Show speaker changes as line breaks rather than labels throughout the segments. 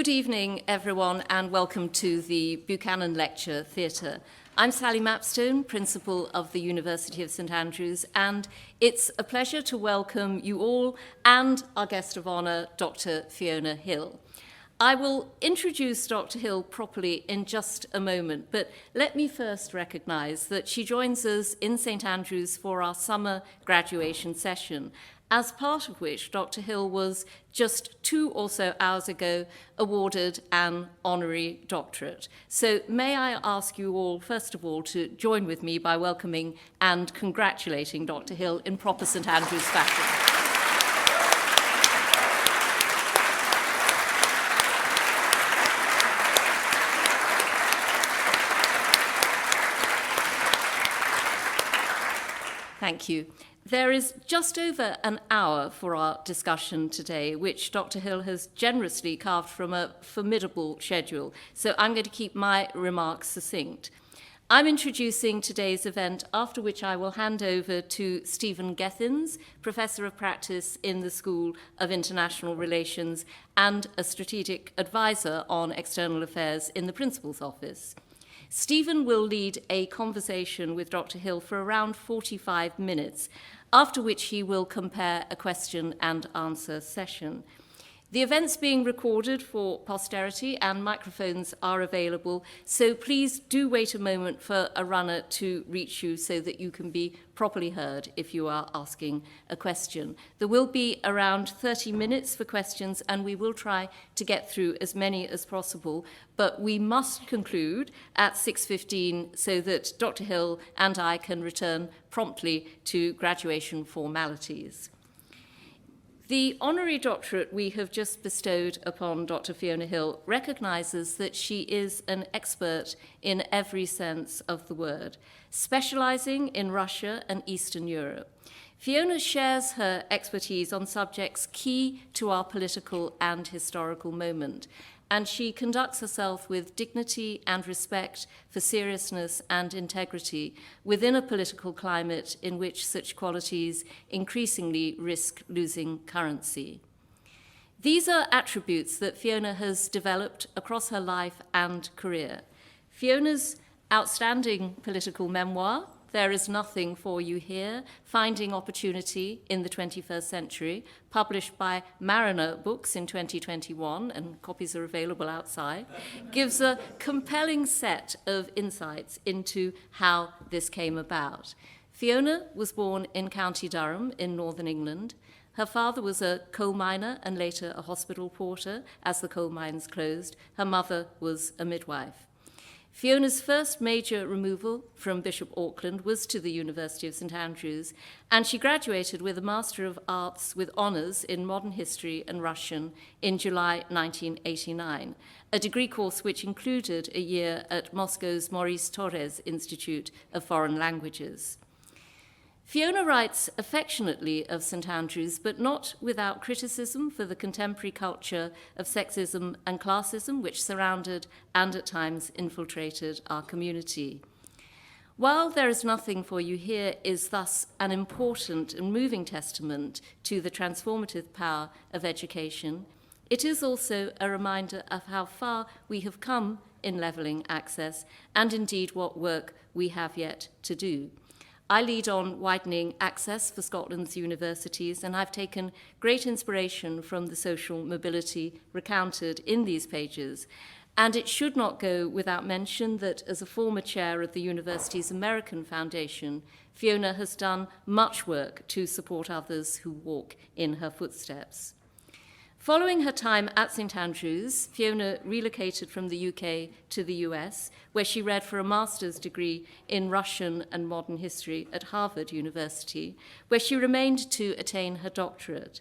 Good evening, everyone, and welcome to the Buchanan Lecture Theatre. I'm Sally Mapstone, Principal of the University of St Andrews, and it's a pleasure to welcome you all and our guest of honour, Dr. Fiona Hill. I will introduce Dr. Hill properly in just a moment, but let me first recognise that she joins us in St Andrews for our summer graduation session, as part of which Dr. Hill was just 2 or so hours ago awarded an honorary doctorate. So may I ask you all, first of all, to join with me by welcoming and congratulating Dr. Hill in proper St Andrews fashion. Thank you. There is just over an hour for our discussion today, which Dr. Hill has generously carved from a formidable schedule, so I'm going to keep my remarks succinct. I'm introducing today's event, after which I will hand over to Stephen Gethins, Professor of Practice in the School of International Relations and a Strategic Advisor on External Affairs in the Principal's Office. Stephen will lead a conversation with Dr. Hill for around 45 minutes, after which he will compare a question and answer session. The event's being recorded for posterity and microphones are available, so please do wait a moment for a runner to reach you so that you can be properly heard if you are asking a question. There will be around 30 minutes for questions and we will try to get through as many as possible, but we must conclude at 6:15 so that Dr. Hill and I can return promptly to graduation formalities. The honorary doctorate we have just bestowed upon Dr. Fiona Hill recognises that she is an expert in every sense of the word, specialising in Russia and Eastern Europe. Fiona shares her expertise on subjects key to our political and historical moment, and she conducts herself with dignity and respect for seriousness and integrity within a political climate in which such qualities increasingly risk losing currency. These are attributes that Fiona has developed across her life and career. Fiona's outstanding political memoir, There Is Nothing for You Here, Finding Opportunity in the 21st Century, published by Mariner Books in 2021, and copies are available outside, gives a compelling set of insights into how this came about. Fiona was born in County Durham in northern England. Her father was a coal miner and later a hospital porter as the coal mines closed. Her mother was a midwife. Fiona's first major removal from Bishop Auckland was to the University of St Andrews, and she graduated with a Master of Arts with honours in Modern History and Russian in July 1989, a degree course which included a year at Moscow's Maurice Thorez Institute of Foreign Languages. Fiona writes affectionately of St Andrews, but not without criticism for the contemporary culture of sexism and classism which surrounded and at times infiltrated our community. While There Is Nothing for You Here is thus an important and moving testament to the transformative power of education, it is also a reminder of how far we have come in levelling access and indeed what work we have yet to do. I lead on widening access for Scotland's universities, and I've taken great inspiration from the social mobility recounted in these pages. And it should not go without mention that as a former chair of the university's American Foundation, Fiona has done much work to support others who walk in her footsteps. Following her time at St Andrews, Fiona relocated from the UK to the US, where she read for a master's degree in Russian and modern history at Harvard University, where she remained to attain her doctorate.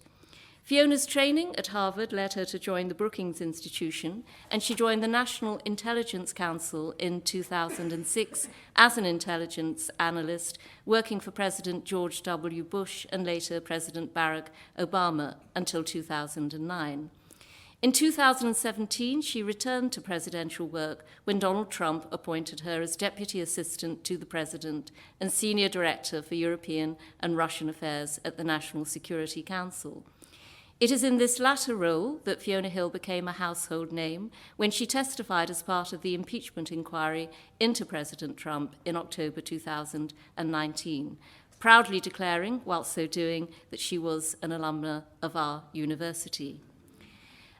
Fiona's training at Harvard led her to join the Brookings Institution, and she joined the National Intelligence Council in 2006 as an intelligence analyst, working for President George W. Bush and later President Barack Obama until 2009. In 2017, she returned to presidential work when Donald Trump appointed her as Deputy Assistant to the President and Senior Director for European and Russian Affairs at the National Security Council. It is in this latter role that Fiona Hill became a household name when she testified as part of the impeachment inquiry into President Trump in October 2019, proudly declaring, whilst so doing, that she was an alumna of our university.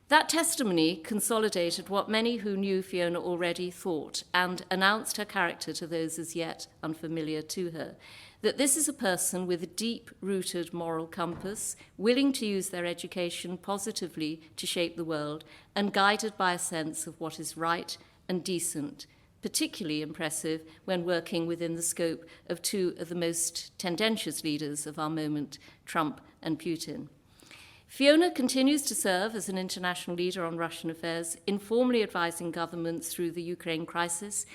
That testimony consolidated what many who knew Fiona already thought and announced her character to those as yet unfamiliar to her, that this is a person with a deep-rooted moral compass, willing to use their education positively to shape the world, and guided by a sense of what is right and decent, particularly impressive when working within the scope of two of the most tendentious leaders of our moment, Trump and Putin. Fiona continues to serve as an international leader on Russian affairs, informally advising governments through the Ukraine crisis,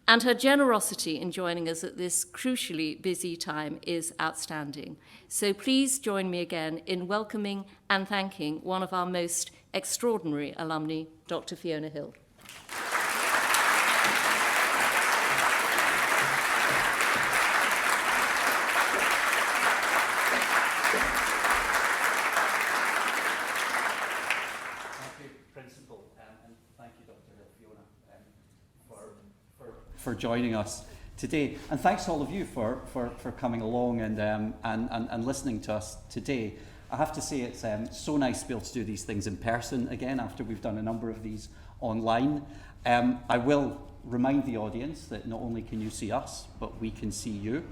and her generosity in joining us at this crucially busy time is outstanding. So please join me again in welcoming and thanking one of our most extraordinary alumni, Dr. Fiona Hill.
For joining us today, and thanks to all of you for coming along and listening to us today. I have to say it's so nice to be able to do these things in person again after we've done a number of these online. I will remind the audience that not only can you see us, but we can see you.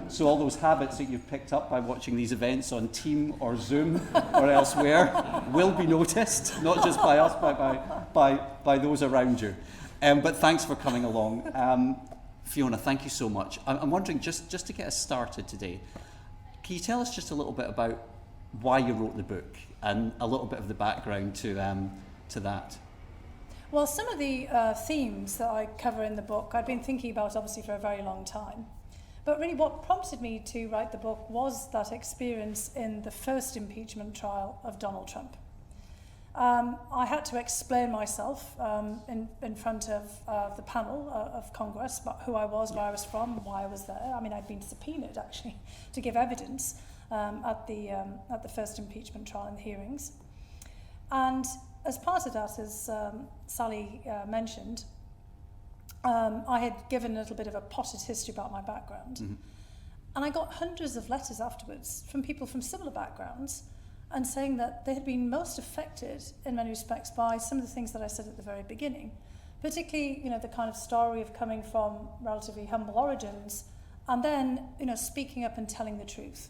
So all those habits that you've picked up by watching these events on Team or Zoom or elsewhere will be noticed, not just by us, but by those around you. But thanks for coming along. Fiona, thank you so much. I'm wondering, just to get us started today, can you tell us just a little bit about why you wrote the book and a little bit of the background to that?
Well, some of the themes that I cover in the book, I've been thinking about obviously for a very long time. But really what prompted me to write the book was that experience in the first impeachment trial of Donald Trump. I had to explain myself in front of the panel of Congress about who I was, where I was from, why I was there. I mean, I'd been subpoenaed, actually, to give evidence at the first impeachment trial and the hearings. And as part of that, as Sally mentioned, I had given a little bit of a potted history about my background. Mm-hmm. And I got hundreds of letters afterwards from people from similar backgrounds and saying that they had been most affected in many respects by some of the things that I said at the very beginning, particularly, the kind of story of coming from relatively humble origins and then, speaking up and telling the truth.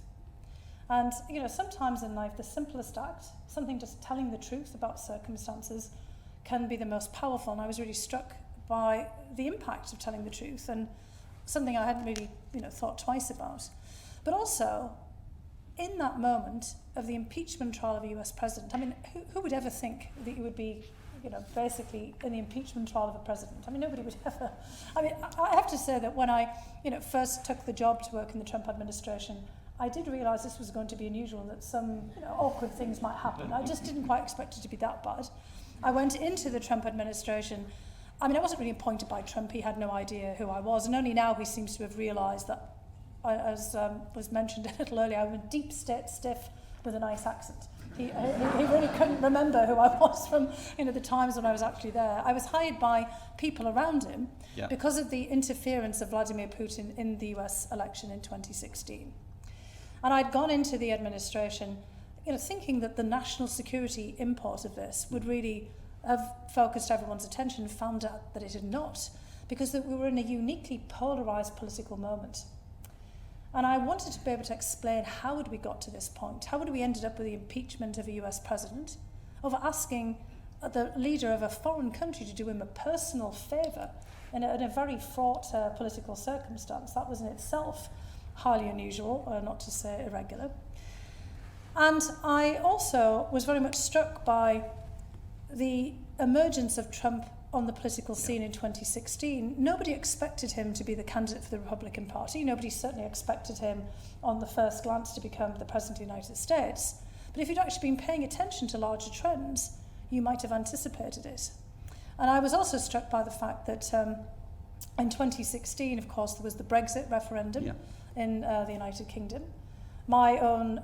And, sometimes in life, the simplest act, something just telling the truth about circumstances, can be the most powerful. And I was really struck by the impact of telling the truth and something I hadn't really, thought twice about. But also, in that moment of the impeachment trial of a US president, I mean, who would ever think that you would be, basically in the impeachment trial of a president? I mean, nobody would ever. I mean, I have to say that when I, first took the job to work in the Trump administration, I did realise this was going to be unusual and that some, awkward things might happen. I just didn't quite expect it to be that bad. I went into the Trump administration. I mean, I wasn't really appointed by Trump. He had no idea who I was, and only now he seems to have realised that, as was mentioned a little earlier, I'm a deep state stiff with a nice accent. He really couldn't remember who I was from the times when I was actually there. I was hired by people around him because of the interference of Vladimir Putin in the US election in 2016. And I'd gone into the administration thinking that the national security import of this would really have focused everyone's attention, found out that it had not, because that we were in a uniquely polarised political moment. And I wanted to be able to explain how had we got to this point, how had we ended up with the impeachment of a US president, of asking the leader of a foreign country to do him a personal favour in a very fraught political circumstance. That was in itself highly unusual, not to say irregular. And I also was very much struck by the emergence of Trump on the political scene in 2016. Nobody expected him to be the candidate for the Republican Party. Nobody certainly expected him on the first glance to become the President of the United States. But if you'd actually been paying attention to larger trends, you might have anticipated it. And I was also struck by the fact that in 2016, of course, there was the Brexit referendum in the United Kingdom. My own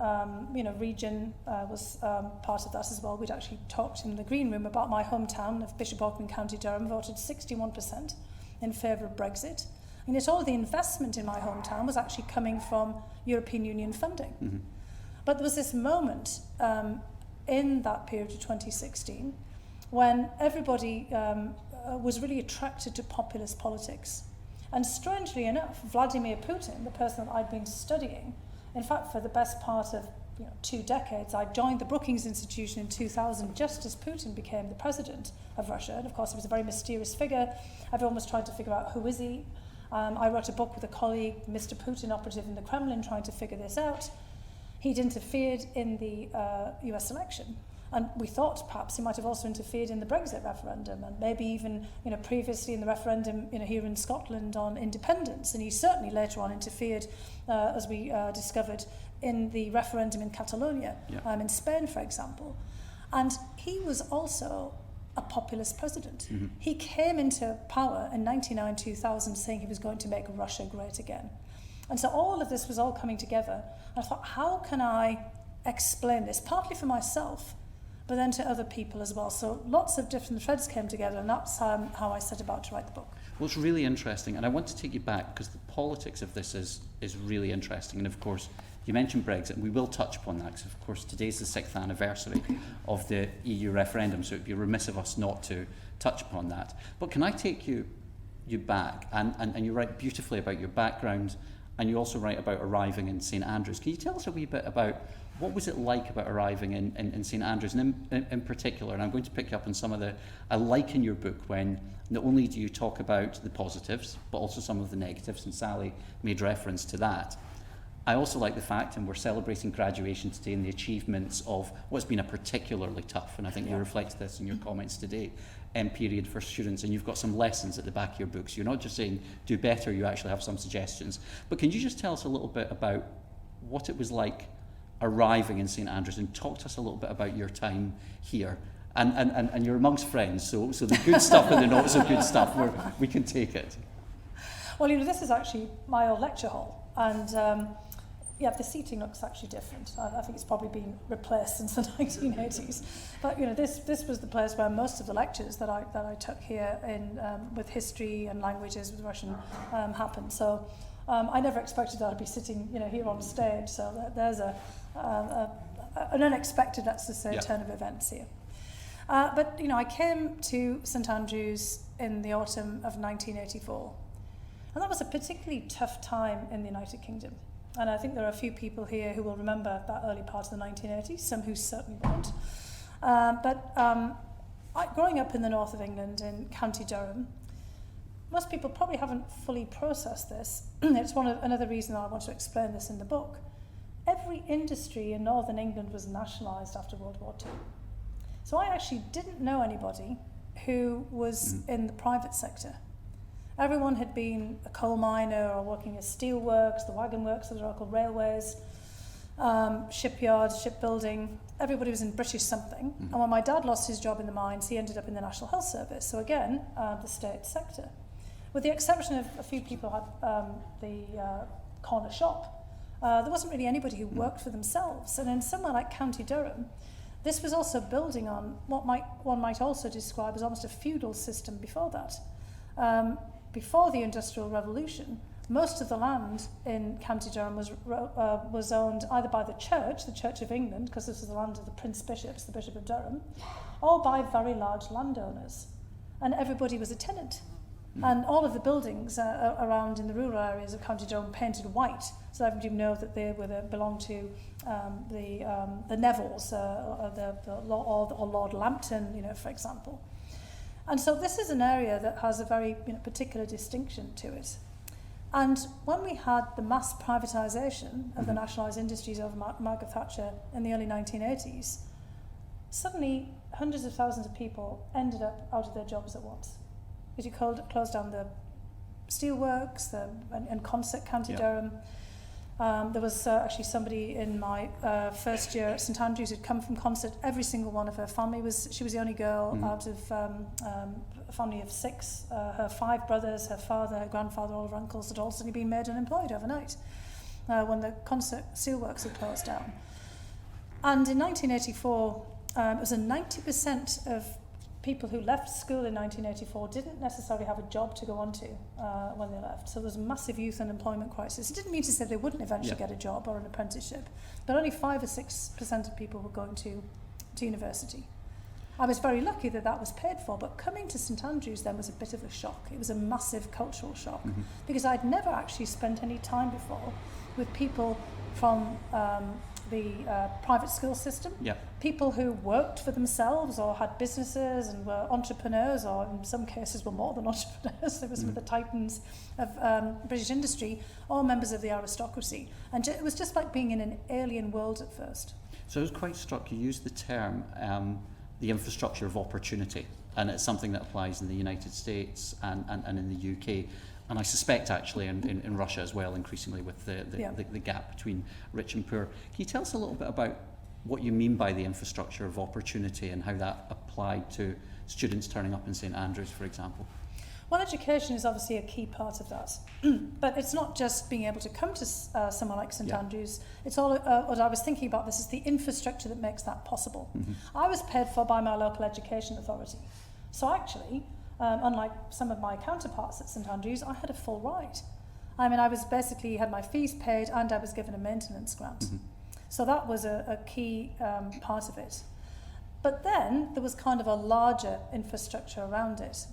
region was part of that as well. We'd actually talked in the green room about my hometown of Bishop Auckland, County Durham, voted 61% in favour of Brexit. And yet all the investment in my hometown was actually coming from European Union funding. Mm-hmm. But there was this moment in that period of 2016 when everybody was really attracted to populist politics. And strangely enough, Vladimir Putin, the person that I'd been studying, in fact, for the best part of 2 decades, I joined the Brookings Institution in 2000 just as Putin became the president of Russia. And of course, he was a very mysterious figure. Everyone was trying to figure out who is he. I wrote a book with a colleague, Mr. Putin operative in the Kremlin, trying to figure this out. He'd interfered in the US election. And we thought perhaps he might have also interfered in the Brexit referendum and maybe even previously in the referendum here in Scotland on independence. And he certainly later on interfered, as we discovered, in the referendum in Catalonia, in Spain, for example. And he was also a populist president. Mm-hmm. He came into power in 1999-2000 saying he was going to make Russia great again. And so all of this was all coming together. And I thought, how can I explain this? Partly for myself, but then to other people as well. So lots of different threads came together, and that's how I set about to write the book.
Well, it's really interesting, and I want to take you back because the politics of this is really interesting. And of course, you mentioned Brexit, and we will touch upon that because, of course, today's the 6th anniversary of the EU referendum, so it would be remiss of us not to touch upon that. But can I take you back, and you write beautifully about your background, and you also write about arriving in St Andrews. Can you tell us a wee bit about what was it like about arriving in St Andrews, and in particular, and I'm going to pick you up on some of I like in your book when not only do you talk about the positives, but also some of the negatives, and Sally made reference to that. I also like the fact, and we're celebrating graduation today, and the achievements of what's been a particularly tough, and I think you reflect this in your comments today, period for students, and you've got some lessons at the back of your book. So you're not just saying do better, you actually have some suggestions. But can you just tell us a little bit about what it was like arriving in St Andrews, and talk to us a little bit about your time here? And you're amongst friends, so the good stuff and the not so good stuff, we can take it.
Well, this is actually my old lecture hall, and the seating looks actually different. I think it's probably been replaced since the 1980s. But this was the place where most of the lectures that I took here in with history and languages with Russian happened. So I never expected that I'd be sitting here on stage. So there's an unexpected, let's just say, turn of events here. But I came to St Andrews in the autumn of 1984, and that was a particularly tough time in the United Kingdom. And I think there are a few people here who will remember that early part of the 1980s, some who certainly won't. Growing up in the north of England, in County Durham, most people probably haven't fully processed this. It's another reason I want to explain this in the book. Every industry in northern England was nationalised after World War II. So I actually didn't know anybody who was in the private sector. Everyone had been a coal miner or working as steelworks, the wagon works, as they're called, railways, shipyards, shipbuilding. Everybody was in British something. And when my dad lost his job in the mines, he ended up in the National Health Service. So again, the state sector. With the exception of a few people who had the corner shop, there wasn't really anybody who worked for themselves. And in somewhere like County Durham, this was also building on what one might also describe as almost a feudal system before that. Before the Industrial Revolution, most of the land in County Durham was owned either by the Church of England, because this was the land of the Prince Bishops, the Bishop of Durham, or by very large landowners. And everybody was a tenant. And all of the buildings around in the rural areas of County Durham painted white, so everybody would know that they belonged to the Nevilles, or Lord Lambton, for example. And so this is an area that has a very particular distinction to it. And when we had the mass privatisation of the nationalised industries over Margaret Thatcher in the early 1980s, suddenly hundreds of thousands of people ended up out of their jobs at once. Because you closed down the steelworks in Consett, County Durham. There was actually somebody in my first year at St Andrews who'd come from Consett. Every single one of her family she was the only girl out of a family of 6. Her 5 brothers, her father, her grandfather, all of her uncles had all suddenly been made unemployed overnight. when the concert steelworks had closed down. And in 1984, it was a 90% of people who left school in 1984 didn't necessarily have a job to go on to when they left. So there was a massive youth unemployment crisis. It didn't mean to say they wouldn't eventually get a job or an apprenticeship, but only 5 or 6% of people were going to university. I was very lucky that that was paid for, but coming to St Andrews then was a bit of a shock. It was a massive cultural shock because I'd never actually spent any time before with people from the private school system, people who worked for themselves or had businesses and were entrepreneurs, or in some cases were more than entrepreneurs. They were some of the titans of British industry, all members of the aristocracy. And it was just like being in an alien world at first.
So I was quite struck, you used the term the infrastructure of opportunity, and it's something that applies in the United States and in the UK. And I suspect actually in Russia as well, increasingly with the gap between rich and poor. Can you tell us a little bit about what you mean by the infrastructure of opportunity and how that applied to students turning up in St Andrews, for example?
Well, education is obviously a key part of that. But it's not just being able to come to somewhere like St Andrews. It's all what I was thinking about this is the infrastructure that makes that possible. I was paid for by my local education authority. So actually, unlike some of my counterparts at St Andrews, I had a full ride. I mean, I was basically had my fees paid and I was given a maintenance grant. So that was a key part of it. But then there was kind of a larger infrastructure around it.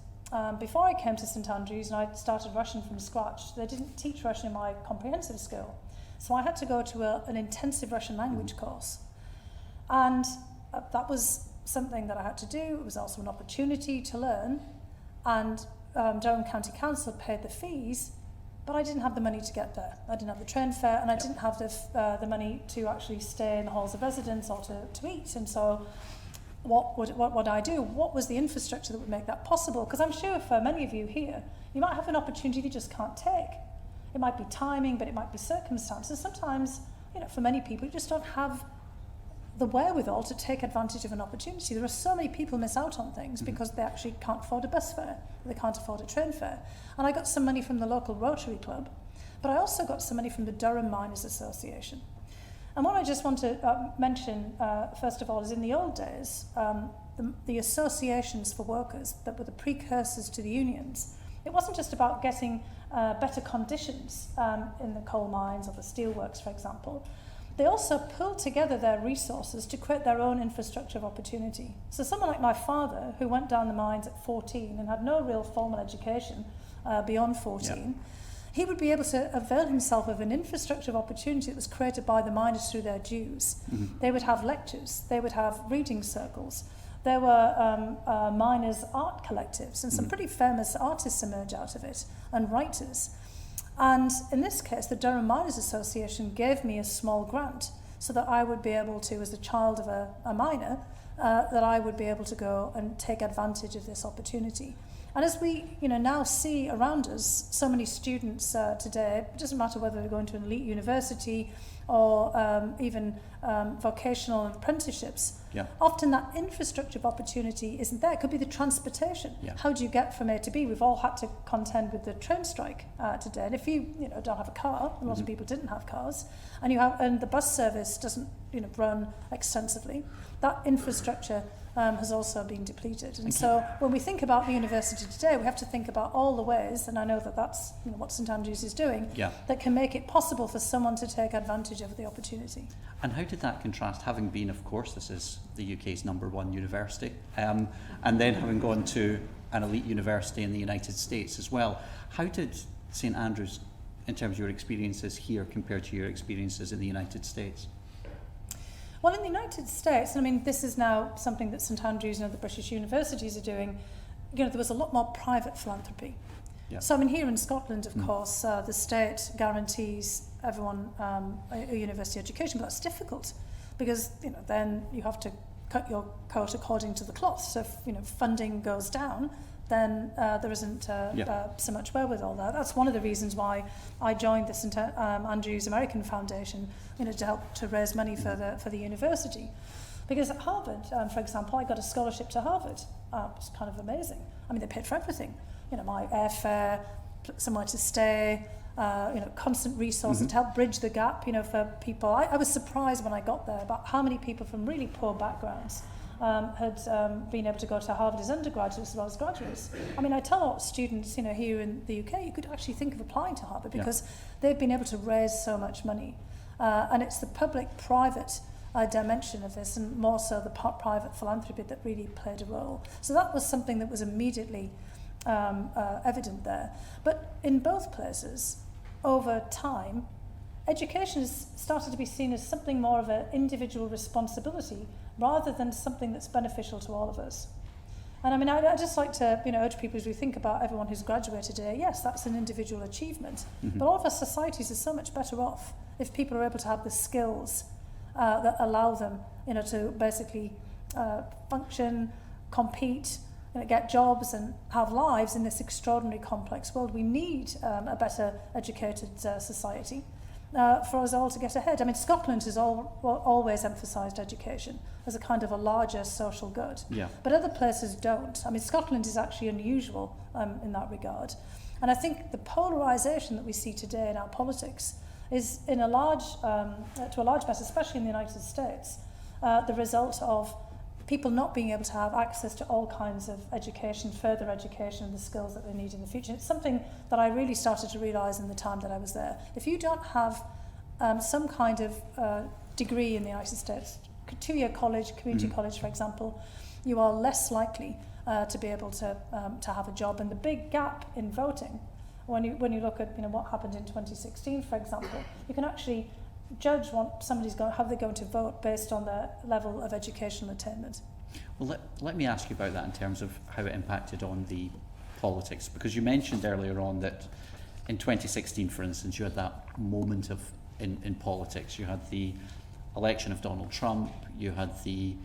Before I came to St Andrews and I started Russian from scratch, they didn't teach Russian in my comprehensive school. So I had to go to an intensive Russian language course. And that was something that I had to do. It was also an opportunity to learn. And Durham County Council paid the fees, but I didn't have the money to get there. I didn't have the train fare, and I didn't have the money to actually stay in the halls of residence or to eat. And so what would I do? What was the infrastructure that would make that possible? Because I'm sure for many of you here, you might have an opportunity you just can't take. It might be timing, but it might be circumstances. Sometimes, for many people, you just don't have the wherewithal to take advantage of an opportunity. There are so many people miss out on things because they actually can't afford a bus fare, they can't afford a train fare. And I got some money from the local Rotary Club, but I also got some money from the Durham Miners Association. And what I just want to mention, first of all, is in the old days, the associations for workers that were the precursors to the unions, it wasn't just about getting better conditions in the coal mines or the steelworks, for example. They also pulled together their resources to create their own infrastructure of opportunity. So someone like my father, who went down the mines at 14 and had no real formal education beyond 14, he would be able to avail himself of an infrastructure of opportunity that was created by the miners through their dues. They would have lectures, they would have reading circles. There were miners' art collectives, and some pretty famous artists emerged out of it, and writers. And in this case, the Durham Miners Association gave me a small grant so that I would be able to, as the child of a miner, that I would be able to go and take advantage of this opportunity. And as we now see around us, so many students today, it doesn't matter whether they're going to an elite university or even vocational apprenticeships, often that infrastructure of opportunity isn't there. It could be the transportation. How do you get from A to B? We've all had to contend with the train strike today. And if you don't have a car, a lot of people didn't have cars, and the bus service doesn't run extensively, that infrastructure has also been depleted. And so when we think about the university today, we have to think about all the ways, and I know that that's what St Andrews is doing, that can make it possible for someone to take advantage of the opportunity.
And how did that contrast, having been, of course, this is the UK's #1 university, and then having gone to an elite university in the United States as well? How did St Andrews, in terms of your experiences here, compare to your experiences in the United States?
Well, in the United States, and I mean, this is now something that St Andrews and other British universities are doing, there was a lot more private philanthropy. So I mean, here in Scotland, of course, the state guarantees everyone a university education, but that's difficult because then you have to cut your coat according to the cloth. So if funding goes down, then there isn't so much wherewithal there. That's one of the reasons why I joined the St Andrews American Foundation, to help to raise money for the university. Because at Harvard, for example, I got a scholarship to Harvard. It was kind of amazing. I mean, they paid for everything. My airfare, somewhere to stay, constant resources to help bridge the gap, for people. I was surprised when I got there about how many people from really poor backgrounds had been able to go to Harvard as undergraduates as well as graduates. I mean, I tell students, here in the UK, you could actually think of applying to Harvard because they've been able to raise so much money. And it's the public-private dimension of this, and more so the private philanthropy, that really played a role. So that was something that was immediately evident there. But in both places, over time, education has started to be seen as something more of an individual responsibility rather than something that's beneficial to all of us. And I mean, I'd just like to urge people, as we think about everyone who's graduated today, yes, that's an individual achievement, but all of our societies are so much better off if people are able to have the skills that allow them to basically function, compete, get jobs and have lives in this extraordinarily complex world. We need a better educated society for us all to get ahead. I mean, Scotland has always emphasised education as a kind of a larger social good, but other places don't. I mean, Scotland is actually unusual in that regard. And I think the polarisation that we see today in our politics is to a large extent, especially in the United States, the result of people not being able to have access to all kinds of education, further education, and the skills that they need in the future. It's something that I really started to realise in the time that I was there. If you don't have some kind of degree in the United States, 2-year college, community college, for example, you are less likely to be able to have a job. And the big gap in voting, when you look at what happened in 2016, for example, you can actually judge how they're going to vote based on their level of educational attainment.
Well, let me ask you about that in terms of how it impacted on the politics, because you mentioned earlier on that in 2016, for instance, you had that moment in politics. You had the election of Donald Trump, you had the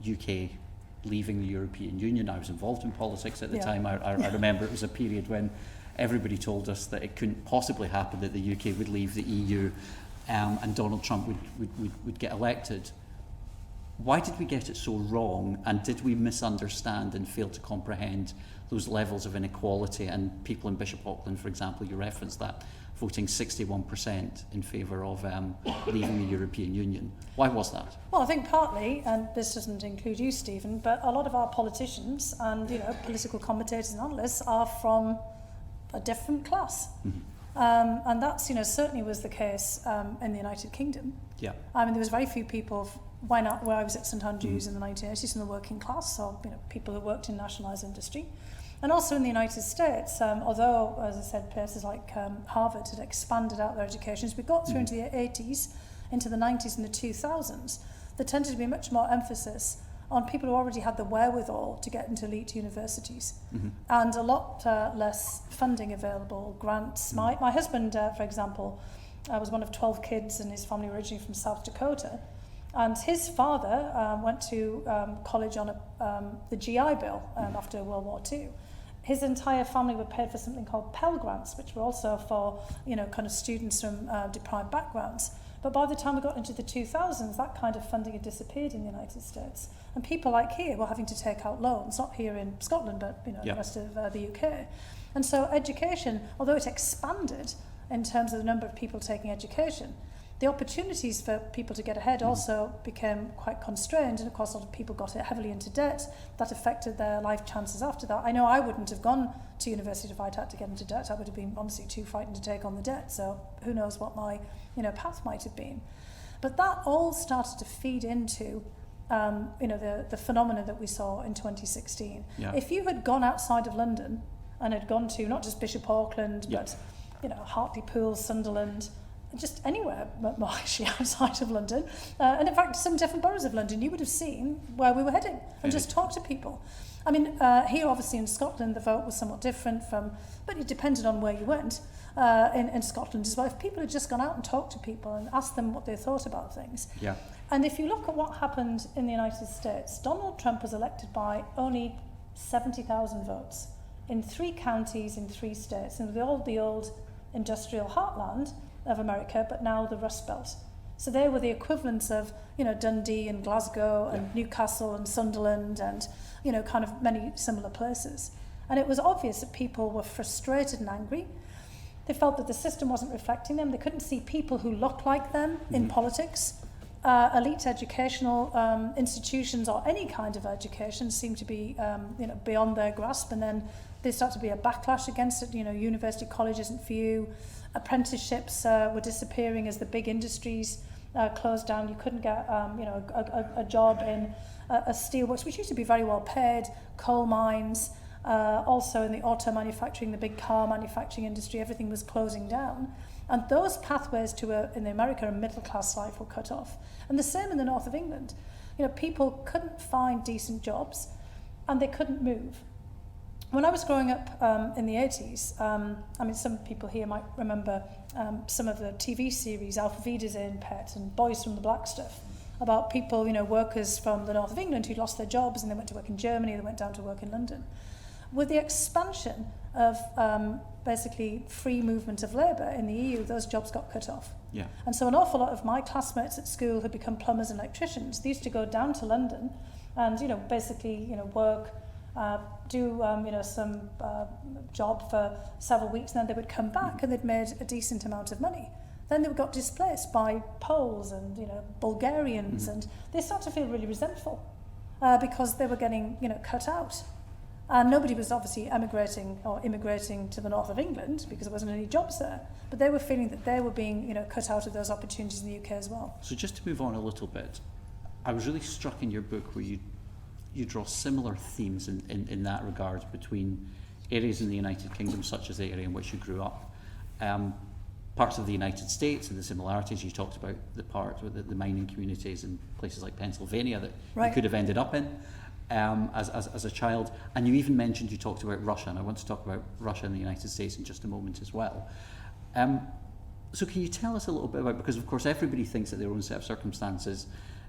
UK leaving the European Union. I was involved in politics at the time. I remember it was a period when everybody told us that it couldn't possibly happen that the UK would leave the EU and Donald Trump would get elected. Why did we get it so wrong, and did we misunderstand and fail to comprehend those levels of inequality? And people in Bishop Auckland, for example, you referenced that, voting 61% in favour of leaving the European Union. Why was that?
Well, I think partly, and this doesn't include you, Stephen, but a lot of our politicians and political commentators and analysts are from a different class. And that certainly was the case in the United Kingdom. I mean, there was very few people where I was at St Andrews in the 1980s in the working class, so people who worked in nationalised industry. And also in the United States, although, as I said, places like Harvard had expanded out their education, as we got through into the 80s, into the 90s and the 2000s, there tended to be much more emphasis on people who already had the wherewithal to get into elite universities, and a lot less funding available, grants. My husband, for example, was one of 12 kids, and his family originally from South Dakota, and his father went to college on the GI Bill after World War II. His entire family were paid for something called Pell Grants, which were also for kind of students from deprived backgrounds. But by the time we got into the 2000s, that kind of funding had disappeared in the United States. And people like here were having to take out loans, not here in Scotland, but the rest of the UK. And so education, although it expanded in terms of the number of people taking education, the opportunities for people to get ahead also became quite constrained. And of course, a lot of people got heavily into debt. That affected their life chances after that. I know I wouldn't have gone to university if I'd had to get into debt. I would have been honestly too frightened to take on the debt. So who knows what my path might have been. But that all started to feed into the phenomena that we saw in 2016. If you had gone outside of London and had gone to not just Bishop Auckland, but Hartlepool, Sunderland, just anywhere more actually outside of London, and in fact some different boroughs of London, you would have seen where we were heading and just talked to people. I mean, here obviously in Scotland the vote was somewhat different but it depended on where you went in Scotland as well. If people had just gone out and talked to people and asked them what they thought about things. And if you look at what happened in the United States, Donald Trump was elected by only 70,000 votes in 3 counties in 3 states, and the old industrial heartland of America, but now the Rust Belt. So they were the equivalents of, Dundee and Glasgow and Newcastle and Sunderland and, kind of many similar places. And it was obvious that people were frustrated and angry. They felt that the system wasn't reflecting them. They couldn't see people who looked like them in politics. Elite educational institutions or any kind of education seemed to be beyond their grasp, and then there started to be a backlash against it. University college isn't for you. Apprenticeships were disappearing as the big industries closed down. You couldn't get a job in a steelworks, which used to be very well paid, coal mines, also in the auto manufacturing, the big car manufacturing industry. Everything was closing down. And those pathways to, in America, a middle-class life were cut off. And the same in the north of England. People couldn't find decent jobs and they couldn't move. When I was growing up in the 80s, some people here might remember some of the TV series, Alpha Wiedersehen, Pet, and Boys from the Black Stuff, about people, workers from the north of England who lost their jobs and they went to work in Germany, they went down to work in London. With the expansion of basically free movement of labour in the EU, those jobs got cut off.
Yeah.
And so an awful lot of my classmates at school had become plumbers and electricians. They used to go down to London and, work, do some job for several weeks, and then they would come back and they'd made a decent amount of money. Then they got displaced by Poles and Bulgarians, and they started to feel really resentful because they were getting cut out. And nobody was obviously immigrating to the north of England because there wasn't any jobs there. But they were feeling that they were being cut out of those opportunities in the UK as well.
So just to move on a little bit, I was really struck in your book where you draw similar themes in that regard between areas in the United Kingdom, such as the area in which you grew up, parts of the United States and the similarities. You talked about the part with the mining communities in places like Pennsylvania that you could have ended up in as a child. And you even mentioned, you talked about Russia, and I want to talk about Russia and the United States in just a moment as well. So can you tell us a little bit about, because of course everybody thinks that their own set of circumstances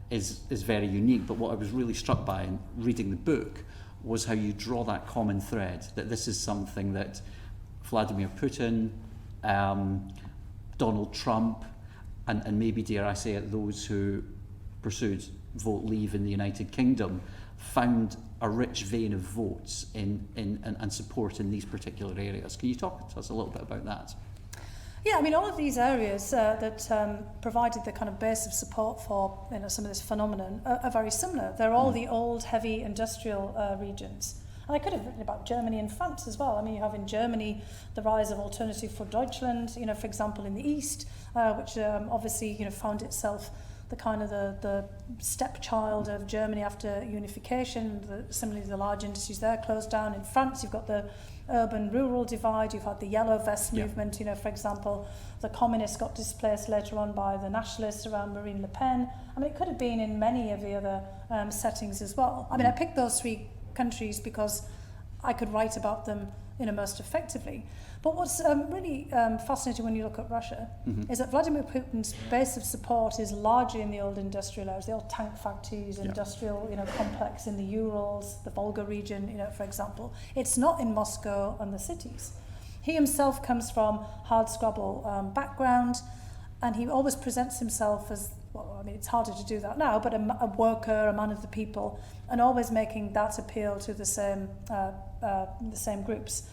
is very unique, but what I was really struck by in reading the book was how you draw that common thread, that this is something that Vladimir Putin, Donald Trump, and maybe, dare I say it, those who pursued vote leave in the United Kingdom found a rich vein of votes and support in these particular areas. Can you talk to us a little bit about that?
Yeah, all of these areas that provided the kind of base of support for some of this phenomenon are very similar. They're all the old, heavy industrial regions. And I could have written about Germany and France as well. You have in Germany the rise of Alternative for Deutschland, for example, in the East, which obviously, found itself the kind of the stepchild of Germany after unification. Similarly, the large industries there closed down. In France, you've got the urban-rural divide. You've had the Yellow Vest movement. For example, the communists got displaced later on by the nationalists around Marine Le Pen. It could have been in many of the other settings as well. I picked those three countries because I could write about them most effectively. But what's really fascinating when you look at Russia is that Vladimir Putin's base of support is largely in the old industrial areas, the old tank factories, industrial complex in the Urals, the Volga region, for example. It's not in Moscow and the cities. He himself comes from hardscrabble background, and he always presents himself as, it's harder to do that now, but a worker, a man of the people, and always making that appeal to the same groups.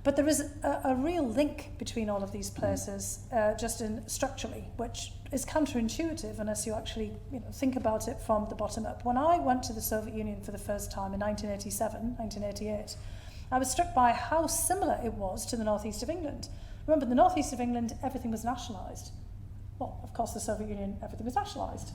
But there is a real link between all of these places, just structurally, which is counterintuitive unless you actually think about it from the bottom up. When I went to the Soviet Union for the first time in 1988, I was struck by how similar it was to the northeast of England. Remember, the northeast of England, everything was nationalised. Well, of course, the Soviet Union, everything was nationalised.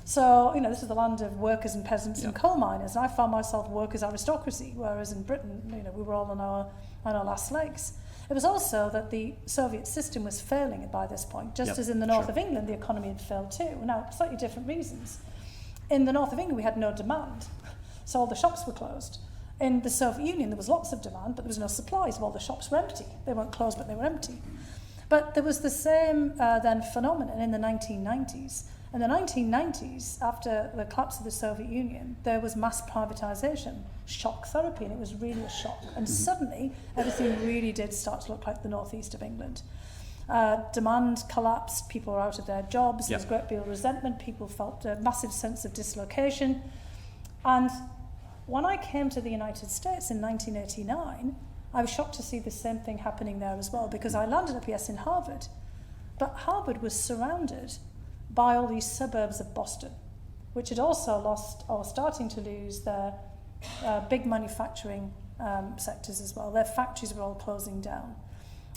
So, this is the land of workers and peasants and coal miners. And I found myself workers' aristocracy, whereas in Britain, we were all on our last legs. It was also that the Soviet system was failing by this point, just as in the north of England, the economy had failed too. Now, slightly different reasons. In the north of England, we had no demand, so all the shops were closed. In the Soviet Union, there was lots of demand, but there was no supply, so all the shops were empty. They weren't closed, but they were empty. But there was the same then phenomenon in the 1990s. In the 1990s, after the collapse of the Soviet Union, there was mass privatisation, shock therapy, and it was really a shock. And suddenly, everything really did start to look like the northeast of England. Demand collapsed, people were out of their jobs, there was a great deal of resentment, people felt a massive sense of dislocation. And when I came to the United States in 1989, I was shocked to see the same thing happening there as well, because I landed up, yes, in Harvard, but Harvard was surrounded by all these suburbs of Boston, which had also lost or starting to lose their big manufacturing sectors as well. Their factories were all closing down.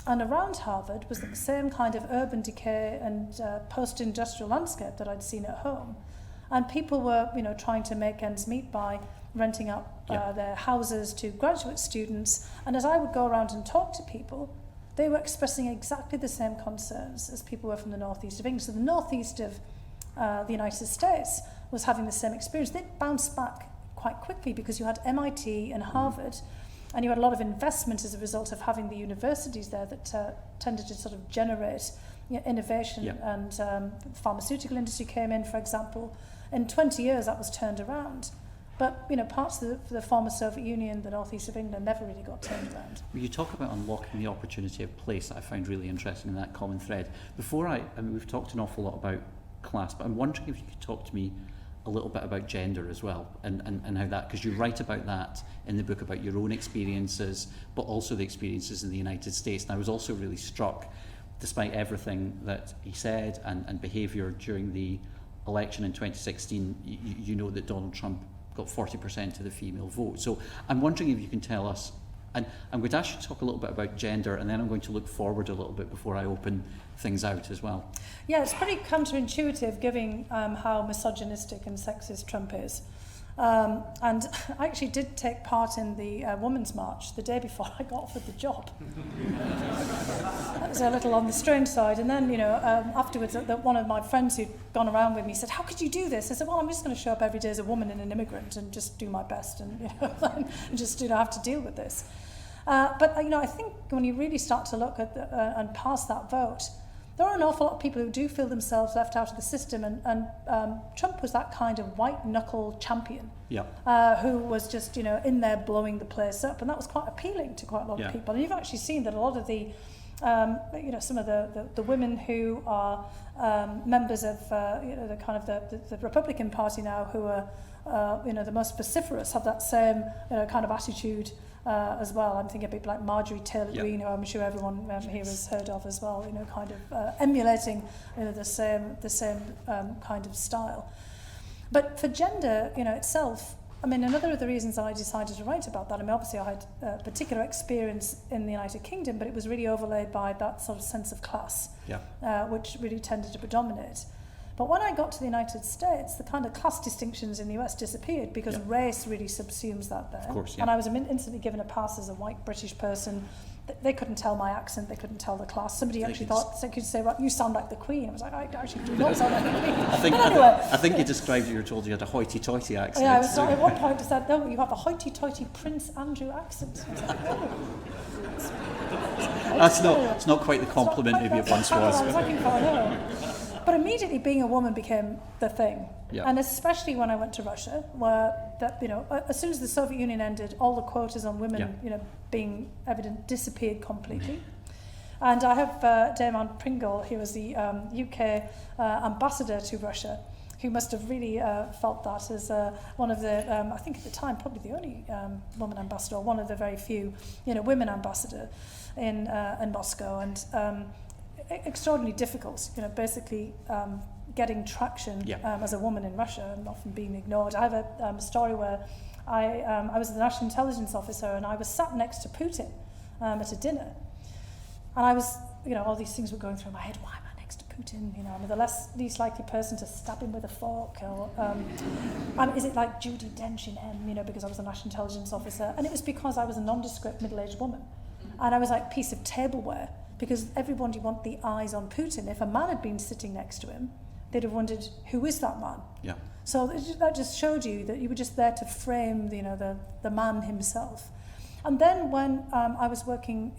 And around Harvard was the same kind of urban decay and post-industrial landscape that I'd seen at home. And people were, trying to make ends meet by renting out their houses to graduate students. And as I would go around and talk to people, they were expressing exactly the same concerns as people were from the northeast of England. So the northeast of the United States was having the same experience. They bounced back quite quickly because you had MIT and Harvard, and you had a lot of investment as a result of having the universities there that tended to sort of generate innovation. And the pharmaceutical industry came in, for example. In 20 years, that was turned around. But, parts of the former Soviet Union, the northeast of England, never really got turned around.
Well, you talk about unlocking the opportunity of place that I find really interesting in that common thread. We've talked an awful lot about class, but I'm wondering if you could talk to me a little bit about gender as well, and how that, because you write about that in the book, about your own experiences, but also the experiences in the United States. And I was also really struck, despite everything that he said and behaviour during the election in 2016, you know that Donald Trump got 40% of the female vote. So I'm wondering if you can tell us, and I'm going to ask you to talk a little bit about gender, and then I'm going to look forward a little bit before I open things out as well. Yeah,
it's pretty counterintuitive given how misogynistic and sexist Trump is. And I actually did take part in the Women's March the day before I got offered the job. That was a little on the strange side. And then, afterwards, one of my friends who'd gone around with me said, "How could you do this?" I said, "Well, I'm just going to show up every day as a woman and an immigrant and just do my best and, and just have to deal with this." But, I think when you really start to look at and pass that vote, there are an awful lot of people who do feel themselves left out of the system, and Trump was that kind of white-knuckle champion who was just, in there blowing the place up, and that was quite appealing to quite a lot of people. And you've actually seen that a lot of the, some of the women who are members of, the kind of the Republican Party now, who are, the most vociferous, have that same kind of attitude as well. I'm thinking of people like Marjorie Taylor Greene, who I'm sure everyone here has heard of as well, kind of emulating the same kind of style. But for gender, itself, another of the reasons that I decided to write about that, obviously I had a particular experience in the United Kingdom, but it was really overlaid by that sort of sense of class, which really tended to predominate. But when I got to the United States, the kind of class distinctions in the US disappeared because race really subsumes that there.
Of course,
And I was instantly given a pass as a white British person. They couldn't tell my accent, they couldn't tell the class. Somebody actually thought, they could say, "Well, you sound like the Queen." I was like, "I actually do not sound like the Queen."
I think you described it, you were told you had a hoity-toity accent.
Yeah, I was at one point I said, "No, you have a hoity-toity Prince Andrew accent." I was like, "Oh."
It's not quite the compliment maybe it once was.
I was looking for, no. But immediately being a woman became the thing. And especially when I went to Russia, where that, as soon as the Soviet Union ended, all the quotas on women, being evident, disappeared completely. And I have Damon Pringle, who was the UK ambassador to Russia, who must have really felt that as one of the, I think at the time, probably the only woman ambassador, or one of the very few, women ambassador in Moscow. And extraordinarily difficult, basically getting traction as a woman in Russia and often being ignored. I have a story where I was the National Intelligence Officer and I was sat next to Putin at a dinner. And I was, all these things were going through my head. Why am I next to Putin? I'm the least likely person to stab him with a fork. Or is it like Judi Dench in M, because I was a National Intelligence Officer? And it was because I was a nondescript middle-aged woman. And I was like a piece of tableware, because everybody wanted the eyes on Putin. If a man had been sitting next to him, they'd have wondered, who is that man? So that just showed you that you were just there to frame, the man himself. And then when I was working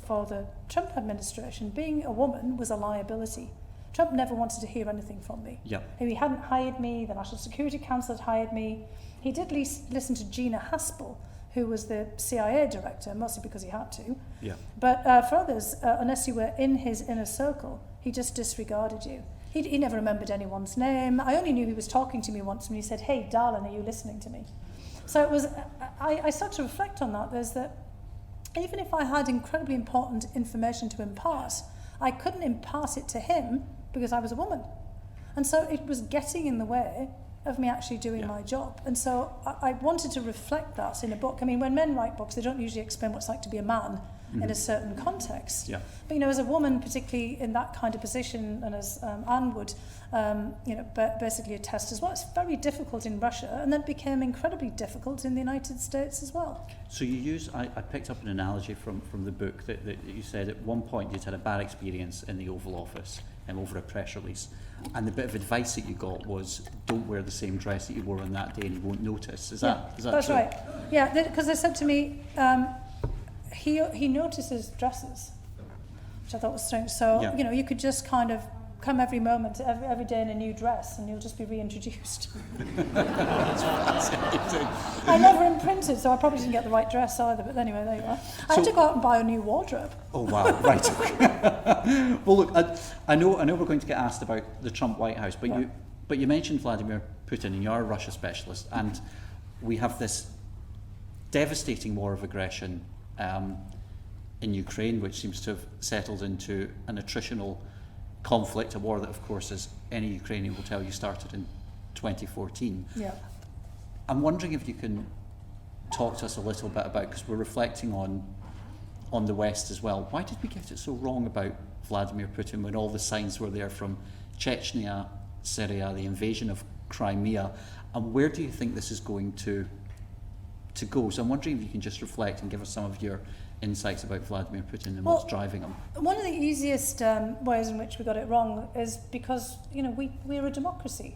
for the Trump administration, being a woman was a liability. Trump never wanted to hear anything from me. He hadn't hired me, the National Security Council had hired me. He did listen to Gina Haspel, who was the CIA director, mostly because he had to. But for others, unless you were in his inner circle, he just disregarded you. He never remembered anyone's name. I only knew he was talking to me once when he said, "Hey, darling, are you listening to me?" So it was. I started to reflect on that. There's that even if I had incredibly important information to impart, I couldn't impart it to him because I was a woman. And so it was getting in the way of me actually doing my job. And so I wanted to reflect that in a book. I mean, when men write books, they don't usually explain what it's like to be a man in a certain context.
Yeah.
But, as a woman, particularly in that kind of position, and as Anne would, basically attest as well, it's very difficult in Russia, and then became incredibly difficult in the United States as well.
So you use, I picked up an analogy from the book that you said at one point you'd had a bad experience in the Oval Office over a press release, and the bit of advice that you got was don't wear the same dress that you wore on that day and you won't notice. Is that
that's
true?
Right. Yeah, because they said to me, he notices dresses, which I thought was strange. So, you could just kind of come every moment, every day in a new dress, and you'll just be reintroduced.
That's fascinating.
I never imprinted, so I probably didn't get the right dress either, but anyway, there you are. I had to go out and buy a new wardrobe.
Oh, wow, right. Well, look, I know we're going to get asked about the Trump White House, but you mentioned Vladimir Putin, and you are a Russia specialist, and we have this devastating war of aggression in Ukraine, which seems to have settled into an attritional conflict, a war that, of course, as any Ukrainian will tell you, started in 2014.
Yeah.
I'm wondering if you can talk to us a little bit about, because we're reflecting on the West as well, why did we get it so wrong about Vladimir Putin when all the signs were there from Chechnya, Syria, the invasion of Crimea, and where do you think this is going to go? So I'm wondering if you can just reflect and give us some of your insights about Vladimir Putin and what's driving him.
One of the easiest ways in which we got it wrong is because, we're a democracy.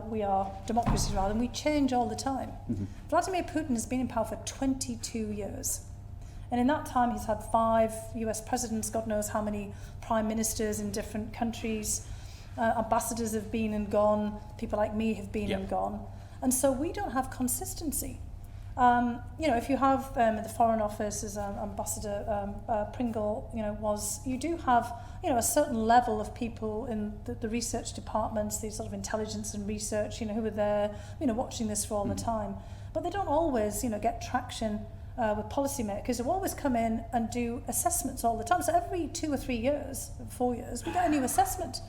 We are democracies rather, and we change all the time. Mm-hmm. Vladimir Putin has been in power for 22 years. And in that time, he's had 5 US presidents, God knows how many prime ministers in different countries. Ambassadors have been and gone. People like me have been and gone. And so we don't have consistency. If you have the Foreign Office, as Ambassador Pringle, you do have, a certain level of people in the research departments, the sort of intelligence and research, who are there, watching this for all the time. But they don't always, get traction with policymakers who always come in and do assessments all the time. So every 2 or 3 years, 4 years, we get a new assessment.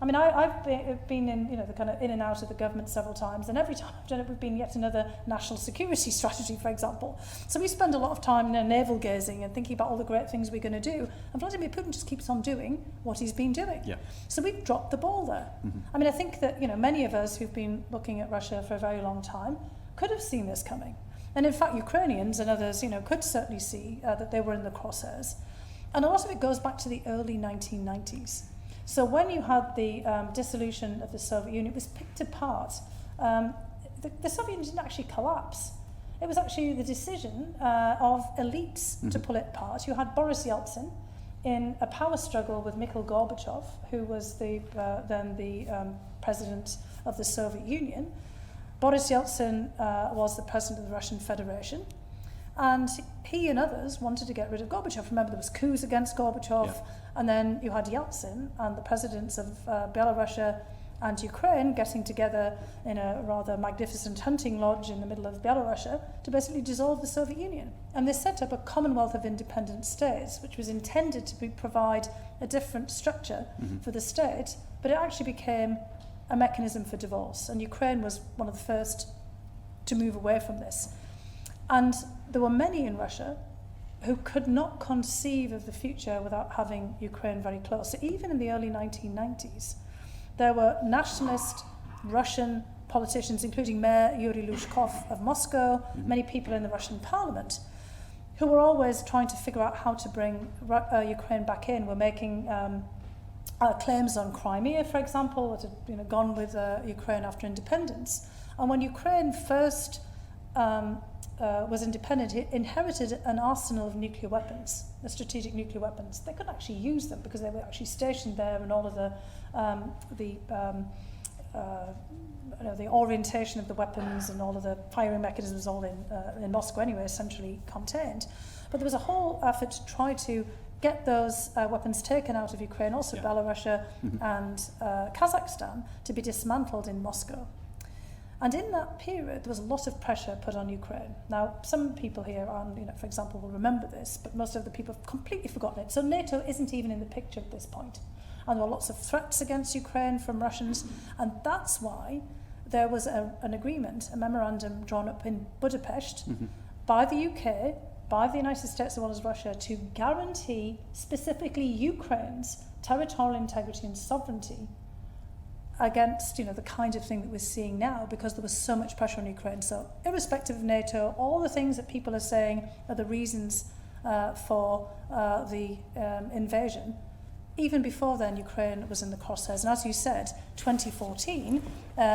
I mean, I've been in, the kind of in and out of the government several times, and every time I've done it, we've been yet another national security strategy, for example. So we spend a lot of time navel gazing and thinking about all the great things we're going to do. And Vladimir Putin just keeps on doing what he's been doing. Yeah. So we've dropped the ball there. Mm-hmm. I mean, I think that, many of us who've been looking at Russia for a very long time could have seen this coming. And in fact, Ukrainians and others, could certainly see that they were in the crosshairs. And a lot of it goes back to the early 1990s. So when you had the dissolution of the Soviet Union, it was picked apart. The Soviet Union didn't actually collapse. It was actually the decision of elites to pull it apart. You had Boris Yeltsin in a power struggle with Mikhail Gorbachev, who was then the president of the Soviet Union. Boris Yeltsin was the president of the Russian Federation. And he and others wanted to get rid of Gorbachev. Remember, there was coups against Gorbachev, and then you had Yeltsin and the presidents of Belarus and Ukraine getting together in a rather magnificent hunting lodge in the middle of Belarus to basically dissolve the Soviet Union. And they set up a Commonwealth of Independent States, which was intended to provide a different structure for the state, but it actually became a mechanism for divorce. And Ukraine was one of the first to move away from this. And there were many in Russia who could not conceive of the future without having Ukraine very close. So even in the early 1990s, there were nationalist Russian politicians, including Mayor Yuri Lushkov of Moscow, many people in the Russian parliament, who were always trying to figure out how to bring Ukraine back in. We're making claims on Crimea, for example, that had gone with Ukraine after independence. And when Ukraine first was independent, it inherited an arsenal of nuclear weapons, the strategic nuclear weapons. They couldn't actually use them because they were actually stationed there, and all of the orientation of the weapons and all of the firing mechanisms all in Moscow anyway, centrally contained. But there was a whole effort to try to get those weapons taken out of Ukraine, also Belarus and Kazakhstan, to be dismantled in Moscow. And in that period, there was a lot of pressure put on Ukraine. Now, some people here, for example, will remember this, but most of the people have completely forgotten it. So NATO isn't even in the picture at this point. And there were lots of threats against Ukraine from Russians, and that's why there was an agreement, a memorandum drawn up in Budapest by the UK, by the United States as well as Russia, to guarantee specifically Ukraine's territorial integrity and sovereignty against, the kind of thing that we're seeing now, because there was so much pressure on Ukraine. So irrespective of NATO, all the things that people are saying are the reasons for the invasion. Even before then, Ukraine was in the crosshairs. And as you said, 2014,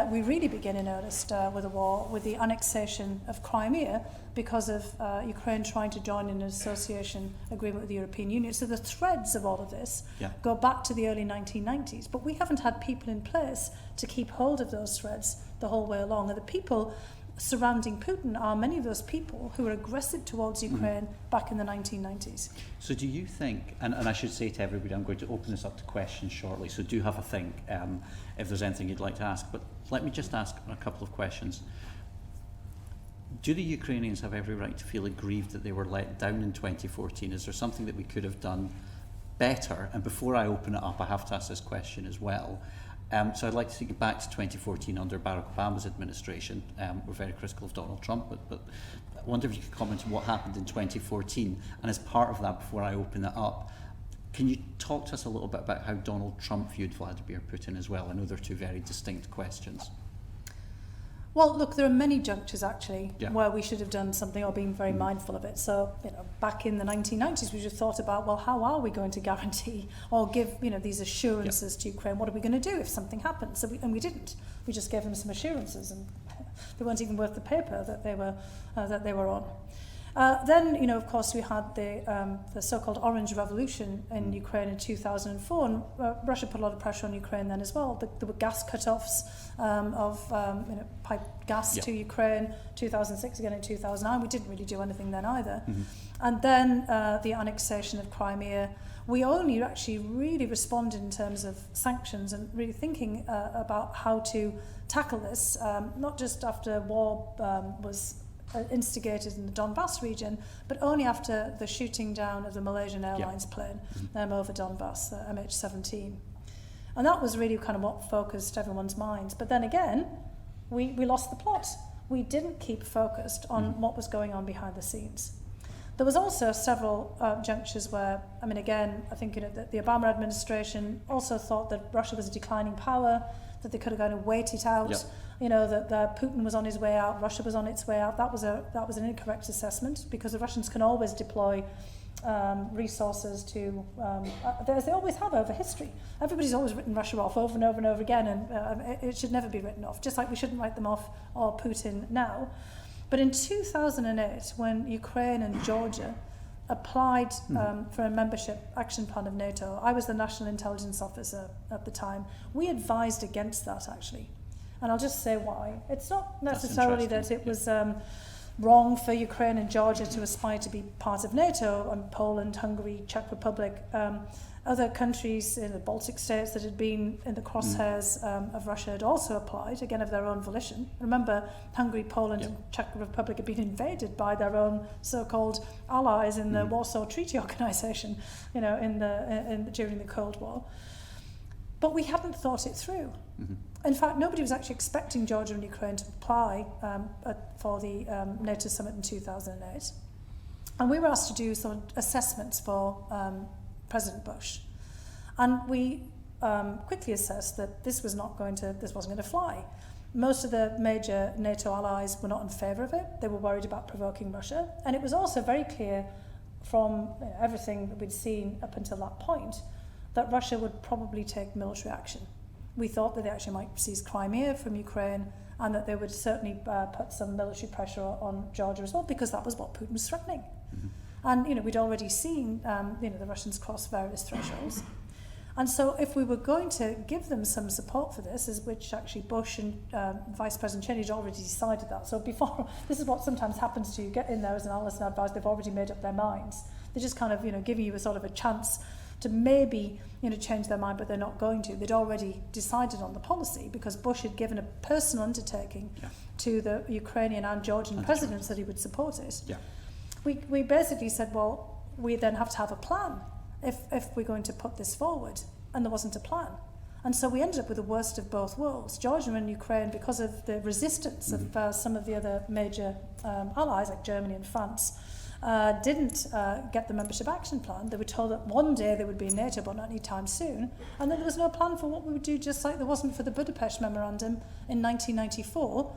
we really begin in earnest with a war, with the annexation of Crimea, because of Ukraine trying to join in an association agreement with the European Union. So the threads of all of this go back to the early 1990s. But we haven't had people in place to keep hold of those threads the whole way along. And the people surrounding Putin are many of those people who were aggressive towards Ukraine back in the 1990s.
So do you think, and I should say to everybody, I'm going to open this up to questions shortly, so do have a think if there's anything you'd like to ask, but let me just ask a couple of questions. Do the Ukrainians have every right to feel aggrieved that they were let down in 2014? Is there something that we could have done better? And before I open it up, I have to ask this question as well. So I'd like to take you back to 2014 under Barack Obama's administration. We're very critical of Donald Trump, but I wonder if you could comment on what happened in 2014. And as part of that, before I open it up, can you talk to us a little bit about how Donald Trump viewed Vladimir Putin as well? I know they're two very distinct questions.
Well, look, there are many junctures actually where we should have done something or been very mindful of it. So, back in the 1990s, we just thought about, well, how are we going to guarantee or give, these assurances to Ukraine? What are we going to do if something happens? So we didn't. We just gave them some assurances, and they weren't even worth the paper that they were on. Then, of course, we had the so-called Orange Revolution in Ukraine in 2004, and Russia put a lot of pressure on Ukraine then as well. There were gas cut-offs of pipe gas to Ukraine, 2006 again in 2009. We didn't really do anything then either. And then the annexation of Crimea. We only actually really responded in terms of sanctions and really thinking about how to tackle this, not just after war was instigated in the Donbass region, but only after the shooting down of the Malaysian Airlines plane over Donbass, MH17. And that was really kind of what focused everyone's minds. But then again, we lost the plot. We didn't keep focused on what was going on behind the scenes. There was also several junctures where, again, I think the Obama administration also thought that Russia was a declining power, that they could have gone and wait it out. That Putin was on his way out, Russia was on its way out. That was an incorrect assessment, because the Russians can always deploy resources to, as they always have over history. Everybody's always written Russia off over and over and over again, and it should never be written off, just like we shouldn't write them off or Putin now. But in 2008, when Ukraine and Georgia applied for a membership action plan of NATO, I was the National Intelligence Officer at the time. We advised against that, actually. And I'll just say why. It's not necessarily that it was wrong for Ukraine and Georgia to aspire to be part of NATO, and Poland, Hungary, Czech Republic, other countries in the Baltic states that had been in the crosshairs of Russia had also applied, again of their own volition. Remember, Hungary, Poland and Czech Republic had been invaded by their own so-called allies in the Warsaw Treaty Organization, during the Cold War. But we hadn't thought it through. In fact, nobody was actually expecting Georgia and Ukraine to apply for the NATO summit in 2008. And we were asked to do some assessments for President Bush. And we quickly assessed that this wasn't going to fly. Most of the major NATO allies were not in favour of it. They were worried about provoking Russia. And it was also very clear from everything that we'd seen up until that point that Russia would probably take military action. We thought that they actually might seize Crimea from Ukraine, and that they would certainly put some military pressure on Georgia as well, because that was what Putin was threatening. And we'd already seen the Russians cross various thresholds. And so if we were going to give them some support for this, which actually Bush and Vice President Cheney had already decided that. So before, this is what sometimes happens to you, get in there as an analyst and advisor, they've already made up their minds. They're just kind of giving you a sort of a chance to maybe change their mind, but they're not going to. They'd already decided on the policy because Bush had given a personal undertaking to the Ukrainian and Georgian presidents that he would support it.
Yeah.
We basically said, well, we then have to have a plan if we're going to put this forward, and there wasn't a plan. And so we ended up with the worst of both worlds. Georgia and Ukraine, because of the resistance of some of the other major allies like Germany and France, didn't get the membership action plan. They were told that one day they would be in NATO, but not anytime soon. And then there was no plan for what we would do, just like there wasn't for the Budapest Memorandum in 1994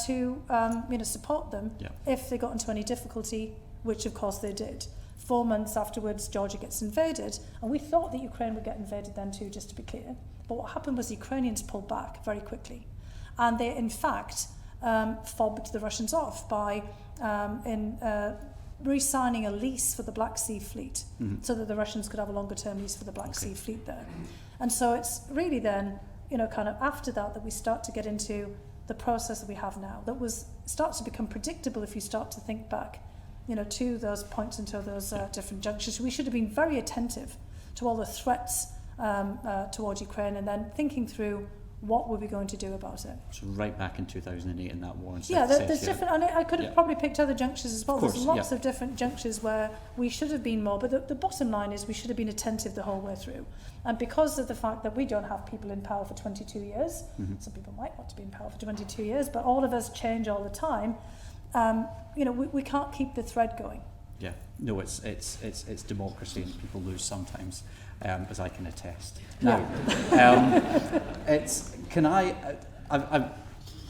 to support them if they got into any difficulty, which of course they did. 4 months afterwards, Georgia gets invaded, and we thought that Ukraine would get invaded then too, just to be clear. But what happened was the Ukrainians pulled back very quickly, and they in fact fobbed the Russians off by re-signing a lease for the Black Sea Fleet, so that the Russians could have a longer-term lease for the Black Sea Fleet there. And so it's really then, kind of after that we start to get into the process that we have now, that starts to become predictable if you start to think back to those points and to those different junctures. We should have been very attentive to all the threats towards Ukraine, and then thinking through what were we going to do about it.
So right back in 2008 in that war.
There's different, and I could have probably picked other junctures as well.
Of course,
there's lots of different junctures where we should have been more, but the bottom line is we should have been attentive the whole way through. And because of the fact that we don't have people in power for 22 years, some people might want to be in power for 22 years, but all of us change all the time. We can't keep the thread going. Yeah, no, it's democracy, and people lose sometimes, as I can attest. Now,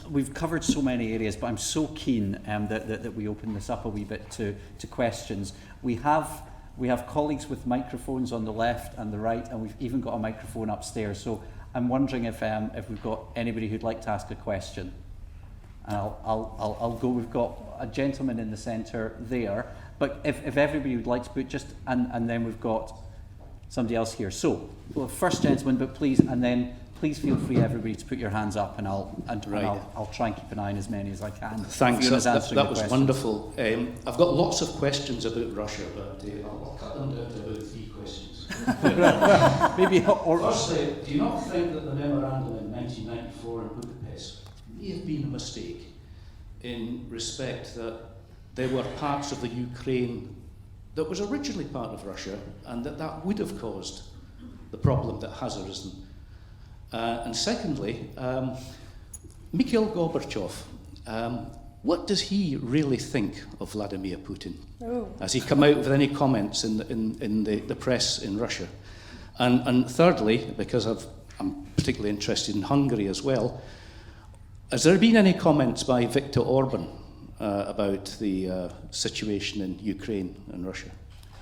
we've covered so many areas, but I'm so keen that we open this up a wee bit to questions. We have colleagues with microphones on the left and the right, and we've even got a microphone upstairs. So I'm wondering if we've got anybody who'd like to ask a question. And I'll go. We've got a gentleman in the centre there, but if everybody would like to put and then we've got somebody else here. So, well, first gentleman, but please feel free, everybody, to put your hands up, and I'll try and keep an eye on as many as I can.
Thanks. That was wonderful. I've got lots of questions about Russia, but I'll cut them down to about 3 questions.
Maybe.
Firstly, do you not think that the memorandum in 1994 in Budapest may have been a mistake in respect that there were parts of the Ukraine that was originally part of Russia, and that would have caused the problem that has arisen? And secondly, Mikhail Gorbachev, what does he really think of Vladimir Putin? Has he come out with any comments in the press in Russia? And thirdly, because I'm particularly interested in Hungary as well, has there been any comments by Viktor Orban about the situation in Ukraine and Russia?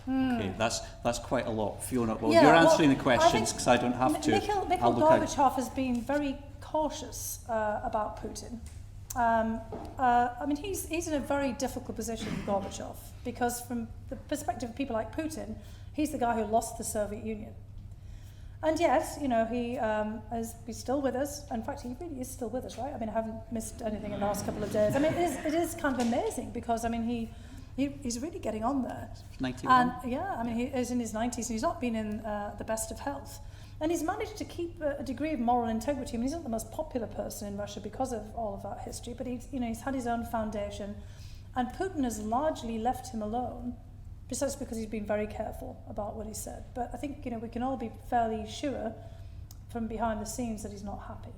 Okay, that's quite a lot, Fiona. Well, you're answering the questions because I don't have to.
Mikhail Gorbachev has been very cautious about Putin. He's in a very difficult position, Gorbachev, because from the perspective of people like Putin, he's the guy who lost the Soviet Union. And yes, he's still with us. In fact, he really is still with us, right? I haven't missed anything in the last couple of days. It is kind of amazing because, he's really getting on there.
91?
And he is in his 90s, and he's not been in the best of health. And he's managed to keep a degree of moral integrity. He's not the most popular person in Russia because of all of that history, but he's had his own foundation. And Putin has largely left him alone, precisely because he's been very careful about what he said. But I think, we can all be fairly sure from behind the scenes that he's not happy.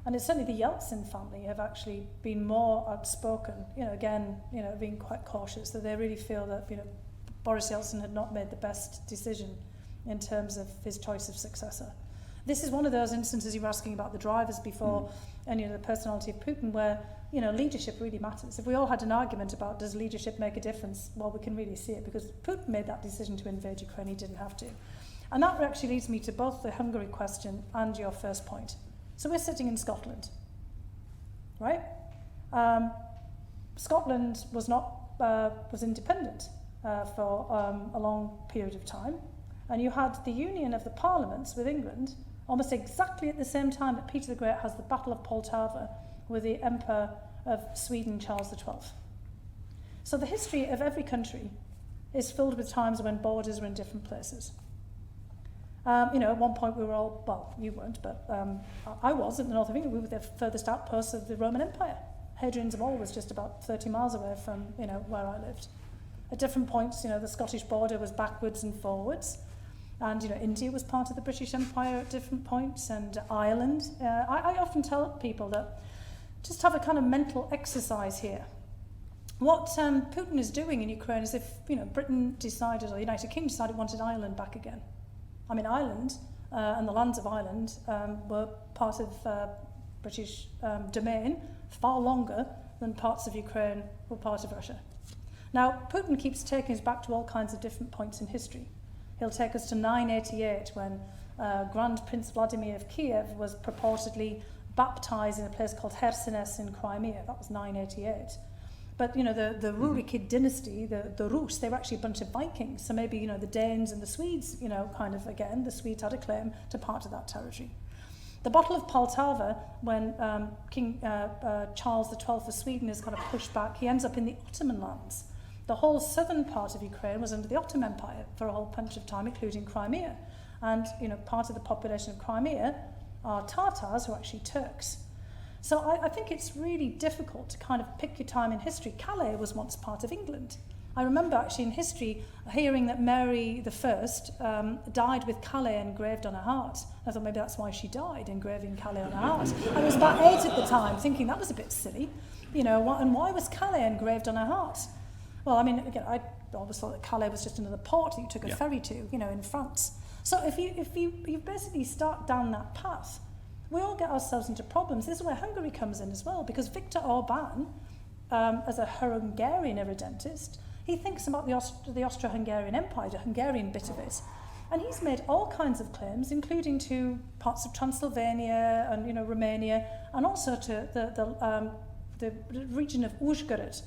And it's certainly the Yeltsin family have actually been more outspoken, being quite cautious, that they really feel that, Boris Yeltsin had not made the best decision in terms of his choice of successor. This is one of those instances you were asking about the drivers before, and the personality of Putin, where leadership really matters. If we all had an argument about does leadership make a difference, well, we can really see it, because Putin made that decision to invade Ukraine. He didn't have to. And that actually leads me to both the Hungary question and your first point. So we're sitting in Scotland, right? Scotland was independent for a long period of time, and you had the union of the parliaments with England almost exactly at the same time that Peter the Great has the Battle of Poltava with the Emperor of Sweden, Charles XII. So the history of every country is filled with times when borders were in different places. At one point we were all, well, you weren't, but I was in the north of England. We were the furthest outpost of the Roman Empire. Hadrian's Wall was just about 30 miles away from, where I lived. At different points, the Scottish border was backwards and forwards. And, India was part of the British Empire at different points, and Ireland. I often tell people that just have a kind of mental exercise here. What Putin is doing in Ukraine is if, Britain decided, or the United Kingdom decided it wanted Ireland back again. I mean, Ireland and the lands of Ireland were part of British domain far longer than parts of Ukraine were part of Russia. Now, Putin keeps taking us back to all kinds of different points in history. He'll take us to 988 when Grand Prince Vladimir of Kiev was purportedly baptized in a place called Hersones in Crimea. That was 988. But, the Rurikid dynasty, the Rus, they were actually a bunch of Vikings. So maybe, the Danes and the Swedes, the Swedes had a claim to part of that territory. The Battle of Poltava, when King Charles XII of Sweden is kind of pushed back, he ends up in the Ottoman lands. The whole southern part of Ukraine was under the Ottoman Empire for a whole bunch of time, including Crimea. And, part of the population of Crimea are Tatars, who are actually Turks. So I think it's really difficult to kind of pick your time in history. Calais was once part of England. I remember actually in history hearing that Mary I died with Calais engraved on her heart. I thought maybe that's why she died, engraving Calais on her heart. I was about 8 at the time, thinking that was a bit silly. And why was Calais engraved on her heart? Well, I mean, again, I always thought that Calais was just another port that you took a ferry to, in France. So if you basically start down that path, we all get ourselves into problems. This is where Hungary comes in as well, because Viktor Orbán, as a Hungarian irredentist, he thinks about the Austro-Hungarian Empire, the Hungarian bit of it. And he's made all kinds of claims, including to parts of Transylvania and Romania, and also to the region of Uzhgorod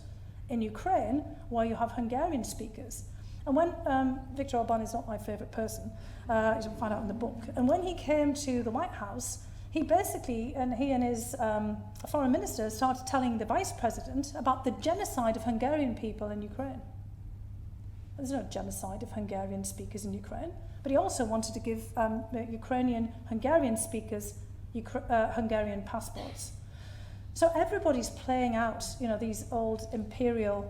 in Ukraine, where you have Hungarian speakers. And when Viktor Orbán is not my favourite person, you'll find out in the book. And when he came to the White House, he and his foreign minister started telling the vice president about the genocide of Hungarian people in Ukraine. There's no genocide of Hungarian speakers in Ukraine, but he also wanted to give Ukrainian Hungarian speakers Hungarian passports. So everybody's playing out, these old imperial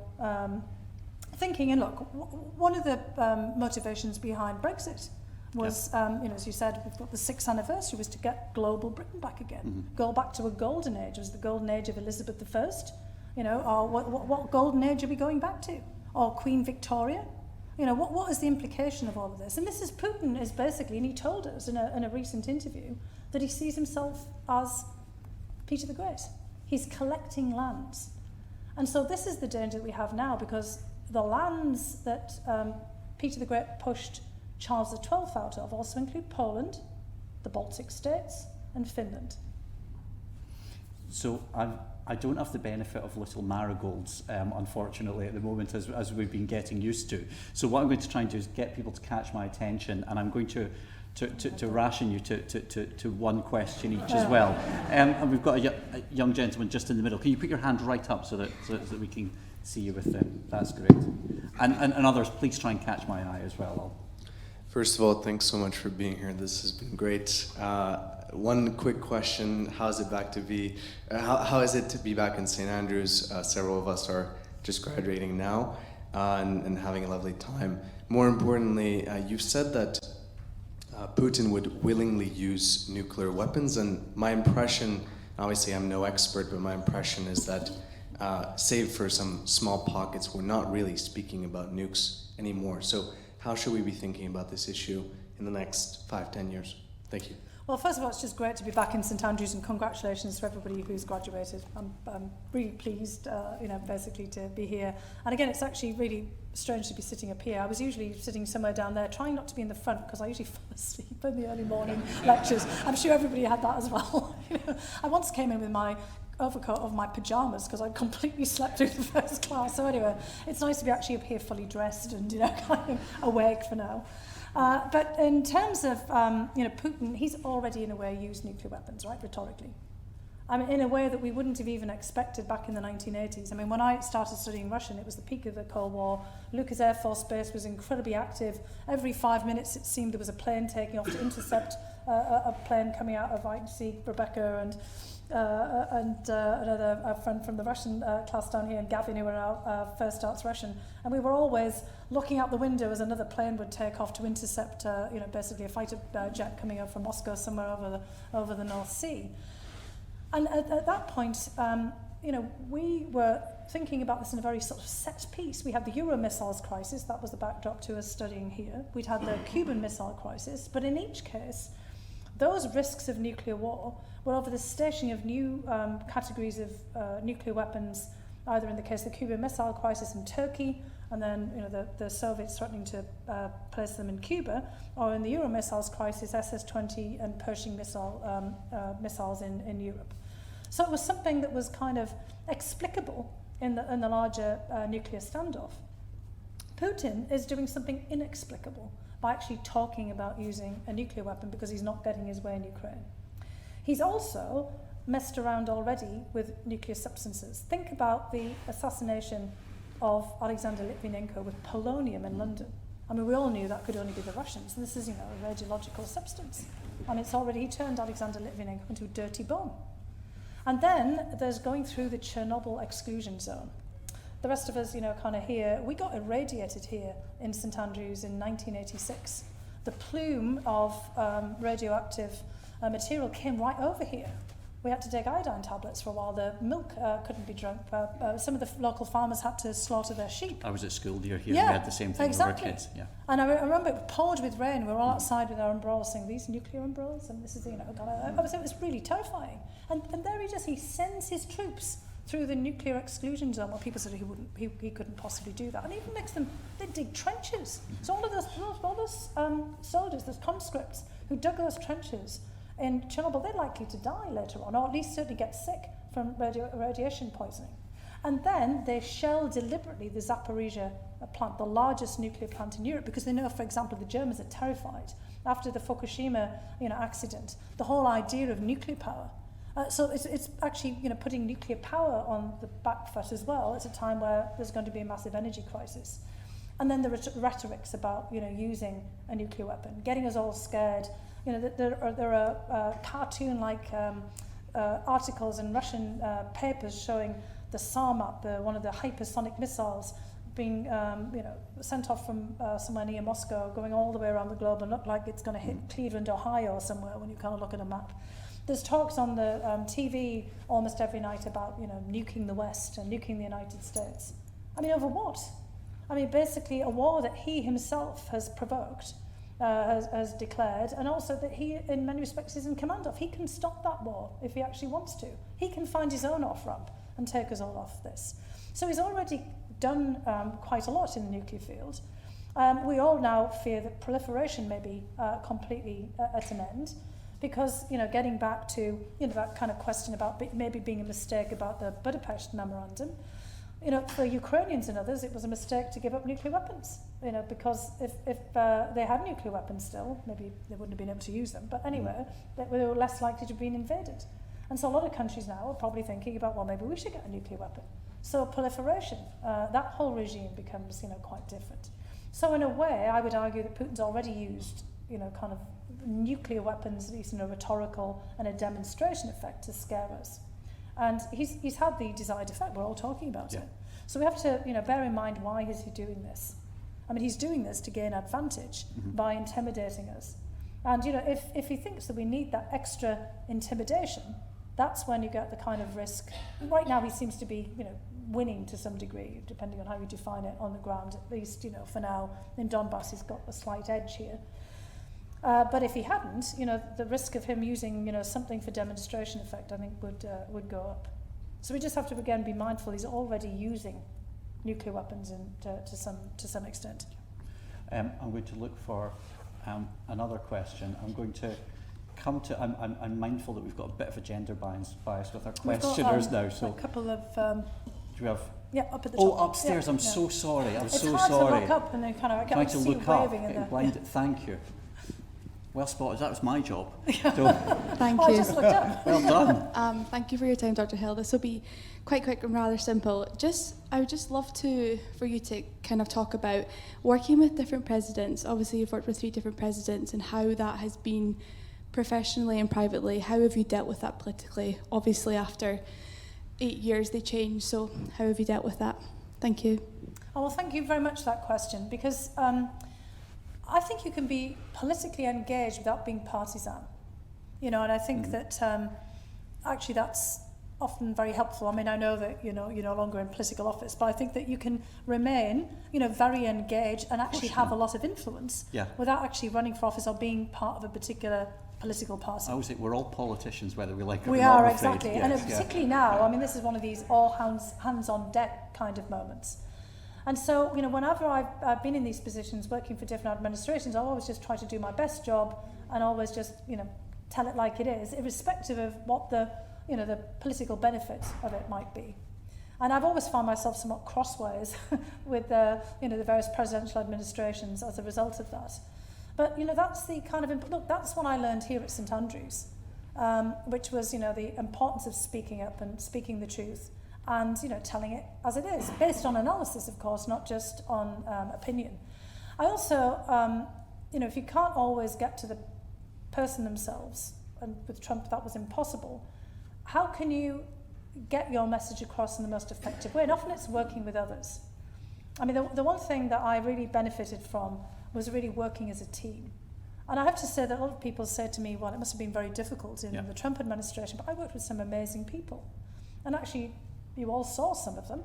thinking. And look, one of the motivations behind Brexit was, as you said, we've got the 6th anniversary, was to get global Britain back again. Go back to a golden age. It was the golden age of Elizabeth I, or what golden age are we going back to? Or Queen Victoria? What is the implication of all of this? And this is Putin is basically, and he told us in a recent interview, that he sees himself as Peter the Great. He's collecting lands. And so this is the danger that we have now, because the lands that Peter the Great pushed Charles XII out of also include Poland, the Baltic states, and Finland.
So I don't have the benefit of little marigolds, unfortunately, at the moment, as we've been getting used to. So what I'm going to try and do is get people to catch my attention, and I'm going to ration you to one question each as well. And we've got a young gentleman just in the middle. Can you put your hand right up so that we can see you with them? That's great. And others, please try and catch my eye as well.
First of all, thanks so much for being here. This has been great. One quick question: how is it to be back in St. Andrews? Several of us are just graduating now and having a lovely time. More importantly, you've said that Putin would willingly use nuclear weapons, and my impression, obviously I'm no expert, but my impression is that save for some small pockets, we're not really speaking about nukes anymore. So how should we be thinking about this issue in the next 5-10 years? Thank you.
Well, first of all, it's just great to be back in St Andrews, and congratulations to everybody who's graduated. I'm really pleased, basically to be here. And again, it's actually really strange to be sitting up here. I was usually sitting somewhere down there, trying not to be in the front, because I usually fall asleep in the early morning lectures. I'm sure everybody had that as well. I once came in with my overcoat of my pyjamas because I completely slept through the first class. So anyway, it's nice to be actually up here fully dressed and kind of awake for now. But in terms of Putin, he's already in a way used nuclear weapons, right, rhetorically. I mean, in a way that we wouldn't have even expected back in the 1980s. I mean, when I started studying Russian, it was the peak of the Cold War. Lucas Air Force Base was incredibly active. Every 5 minutes, it seemed there was a plane taking off to intercept a plane coming out of, I could see Rebecca and another friend from the Russian class down here, and Gavin, who were our first arts Russian. And we were always looking out the window as another plane would take off to intercept, basically a fighter jet coming up from Moscow somewhere over the North Sea. And at that point, we were thinking about this in a very sort of set piece. We had the Euro missiles crisis, that was the backdrop to us studying here. We'd had the Cuban Missile Crisis, but in each case, those risks of nuclear war were over the stationing of new categories of nuclear weapons, either in the case of the Cuban Missile Crisis in Turkey, and then the Soviets threatening to place them in Cuba, or in the Euro missiles crisis, SS-20 and Pershing missiles in Europe. So it was something that was kind of explicable in the larger nuclear standoff. Putin is doing something inexplicable by actually talking about using a nuclear weapon because he's not getting his way in Ukraine. He's also messed around already with nuclear substances. Think about the assassination of Alexander Litvinenko with polonium in London. I mean, we all knew that could only be the Russians. And this is, a radiological substance. And he turned Alexander Litvinenko into a dirty bomb. And then there's going through the Chernobyl exclusion zone. The rest of us, kind of here, we got irradiated here in St Andrews in 1986. The plume of radioactive material came right over here. We had to take iodine tablets for a while. The milk couldn't be drunk. Some of the local farmers had to slaughter their sheep.
I was at school near here.
Yeah,
we had the same thing
exactly.
with our kids. Yeah.
And I remember it poured with rain. We were all outside with our umbrellas saying, these nuclear umbrellas, and this is, it was really terrifying. And there he sends his troops through the nuclear exclusion zone, where people said he couldn't possibly do that. And even makes them, they dig trenches. So all those soldiers, those conscripts who dug those trenches in Chernobyl, they're likely to die later on, or at least certainly get sick from radiation poisoning. And then they shell deliberately the Zaporizhia plant, the largest nuclear plant in Europe, because they know, for example, the Germans are terrified. After the Fukushima accident, the whole idea of nuclear power. So it's actually putting nuclear power on the back foot as well at a time where there's going to be a massive energy crisis. And then the rhetorics about using a nuclear weapon, getting us all scared. There are cartoon-like articles in Russian papers showing the Sarmat, one of the hypersonic missiles, being sent off from somewhere near Moscow, going all the way around the globe, and look like it's going to hit Cleveland, Ohio, or somewhere when you kind of look at a map. There's talks on the TV almost every night about nuking the West and nuking the United States. I mean, over what? I mean, basically a war that he himself has provoked. Has declared, and also that he, in many respects, is in command of. He can stop that war if he actually wants to. He can find his own off-ramp and take us all off this. So he's already done quite a lot in the nuclear field. We all now fear that proliferation may be completely at an end, because getting back to that kind of question about maybe being a mistake about the Budapest memorandum. For Ukrainians and others, it was a mistake to give up nuclear weapons. Because if they had nuclear weapons still, maybe they wouldn't have been able to use them. But anyway, they were less likely to have been invaded. And so a lot of countries now are probably thinking about, well, maybe we should get a nuclear weapon. So proliferation, that whole regime becomes, quite different. So in a way, I would argue that Putin's already used, kind of nuclear weapons, at least in a rhetorical and a demonstration effect, to scare us. And he's had the desired effect. We're all talking about it. So we have to, bear in mind, why is he doing this? I mean, he's doing this to gain advantage by intimidating us. And, if he thinks that we need that extra intimidation, that's when you get the kind of risk. Right now, he seems to be, winning to some degree, depending on how you define it on the ground. At least, for now, in Donbass, he's got a slight edge here. But if he hadn't, the risk of him using, something for demonstration effect, I think, would go up. So we just have to, again, be mindful he's already using nuclear weapons to some extent.
I'm going to look for another question. I'm going to come to. I'm mindful that we've got a bit of a gender bias with our questioners now. So
a couple of.
Do we have?
Yeah, up at the
top.
Oh,
upstairs. I'm so sorry. I'm
it's
so
hard
sorry.
to look up and then kind of. I
Trying
can
to
see
look up.
waving in there.
Blind. Thank you. Well spotted. That was my job. So,
Thank
I
you.
just looked up.
well done.
Thank you for your time, Dr. Hill. This will be quite quick and rather simple. I would just love for you to kind of talk about working with different presidents. Obviously, you've worked with 3 different presidents, and how that has been professionally and privately. How have you dealt with that politically? Obviously, after 8 years, they changed. So, how have you dealt with that? Thank you.
Oh, well, thank you very much for that question, because I think you can be politically engaged without being partisan. You know, and I think that actually that's often very helpful. I mean, I know that, you know, you're no longer in political office, but I think that you can remain, you know, very engaged and actually have a lot of influence without actually running for office or being part of a particular political party.
I would say we're all politicians, whether we like it
We
or not.
are,
I'm afraid.
exactly.
Yes,
And particularly now, I mean, this is one of these all hands on deck kind of moments. And so, you know, whenever I've been in these positions working for different administrations, I always just try to do my best job and always just, you know, tell it like it is, irrespective of what the, you know, the political benefits of it might be. And I've always found myself somewhat crossways with the, you know, the various presidential administrations as a result of that. But, you know, that's the kind of, look, that's what I learned here at St Andrews, which was, you know, the importance of speaking up and speaking the truth. And, you know, telling it as it is, based on analysis, of course, not just on opinion. I also, you know, if you can't always get to the person themselves, and with Trump that was impossible, how can you get your message across in the most effective way? And often it's working with others. I mean, the one thing that I really benefited from was really working as a team. And I have to say that a lot of people say to me, well, it must have been very difficult in the Trump administration, but I worked with some amazing people. And actually, you all saw some of them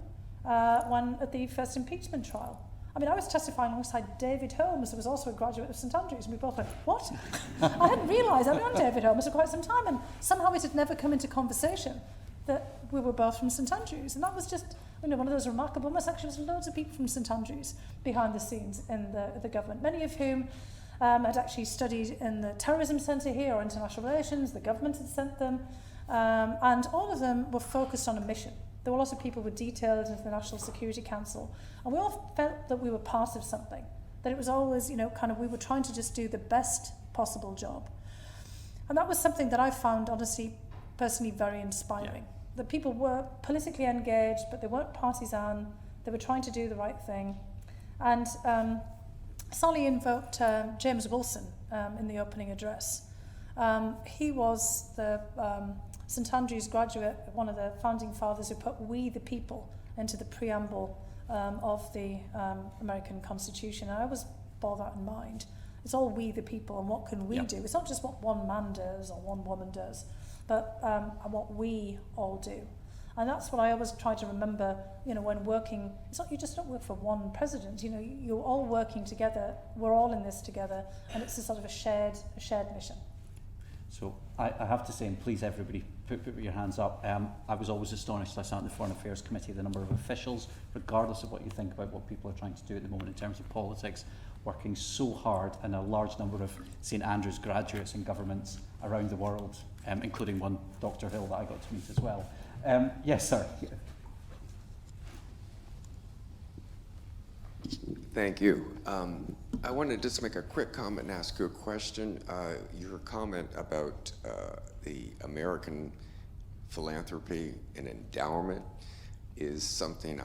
when at the first impeachment trial. I mean, I was testifying alongside David Holmes, who was also a graduate of St Andrews, and we both went, what? I hadn't realised I'd known David Holmes for quite some time, and somehow it had never come into conversation that we were both from St Andrews. And that was just, you know, one of those remarkable moments. Actually, there was loads of people from St Andrews behind the scenes in the government, many of whom had actually studied in the terrorism centre here or international relations. The government had sent them, and all of them were focused on a mission. There were lots of people who were detailed into the National Security Council, and we all felt that we were part of something, that it was always, you know, kind of we were trying to just do the best possible job. And that was something that I found, honestly, personally very inspiring. That people were politically engaged, but they weren't partisan. They were trying to do the right thing. And Solly invoked James Wilson in the opening address. He was the St Andrews graduate, one of the founding fathers who put "we the people" into the preamble of the American Constitution. And I always bore that in mind. It's all we the people, and what can we do? It's not just what one man does or one woman does, but what we all do. And that's what I always try to remember, you know, when working. It's not, you just don't work for one president, you know, you're all working together, we're all in this together, and it's a sort of a shared mission.
So I have to say, and please everybody, put your hands up. I was always astonished. I sat in the Foreign Affairs Committee, the number of officials, regardless of what you think about what people are trying to do at the moment in terms of politics, working so hard, and a large number of St Andrews graduates in governments around the world, including one, Dr. Hill, that I got to meet as well. Yes, sir.
Thank you. I wanted to just make a quick comment and ask you a question. Your comment about the American philanthropy and endowment is something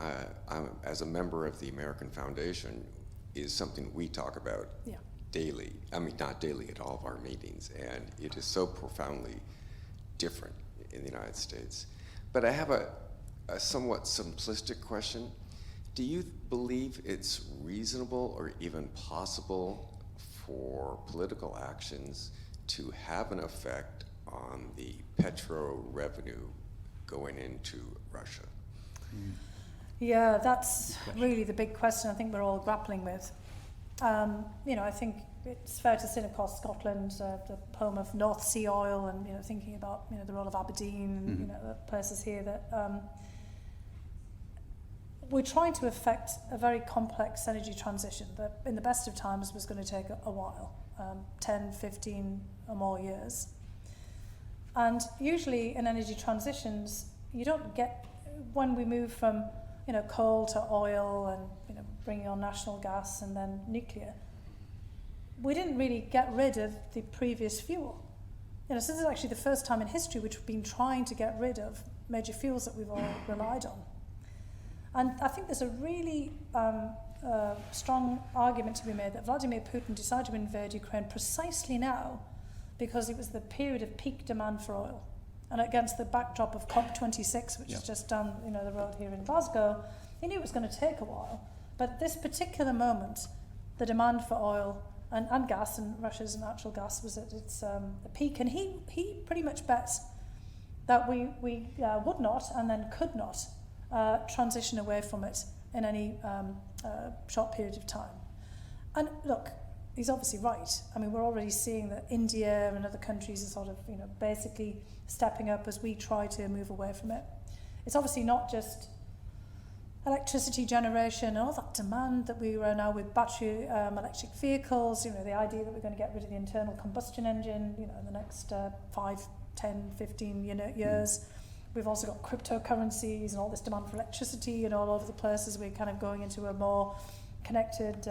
I'm, as a member of the American Foundation, is something we talk about daily. I mean, not daily at all of our meetings, and it is so profoundly different in the United States. But I have a somewhat simplistic question. Do you believe it's reasonable or even possible for political actions to have an effect on the petro revenue going into Russia?
Yeah, that's really the big question I think we're all grappling with. You know, I think it's fair to say, of course, Scotland, the home of North Sea oil, and, you know, thinking about, you know, the role of Aberdeen, and, you know, the places here that we're trying to effect a very complex energy transition that, in the best of times, was going to take a while, 10, 15 or more years. And usually in energy transitions, you don't get, when we move from, you know, coal to oil and, you know, bringing on natural gas and then nuclear, we didn't really get rid of the previous fuel. So this is actually the first time in history which we've been trying to get rid of major fuels that we've all relied on. And I think there's a really strong argument to be made that Vladimir Putin decided to invade Ukraine precisely now because it was the period of peak demand for oil. And against the backdrop of COP26, which is just down the road here in Glasgow, he knew it was going to take a while. But this particular moment, the demand for oil and gas, and Russia's natural gas was at its peak, and he pretty much bet that we would not and then could not transition away from it in any short period of time. And look, he's obviously right. I mean, we're already seeing that India and other countries are sort of, basically stepping up as we try to move away from it. It's obviously not just electricity generation and all that demand that we are now with battery electric vehicles, the idea that we're going to get rid of the internal combustion engine, in the next 5, 10, 15 years. We've also got cryptocurrencies and all this demand for electricity and all over the place as we're kind of going into a more connected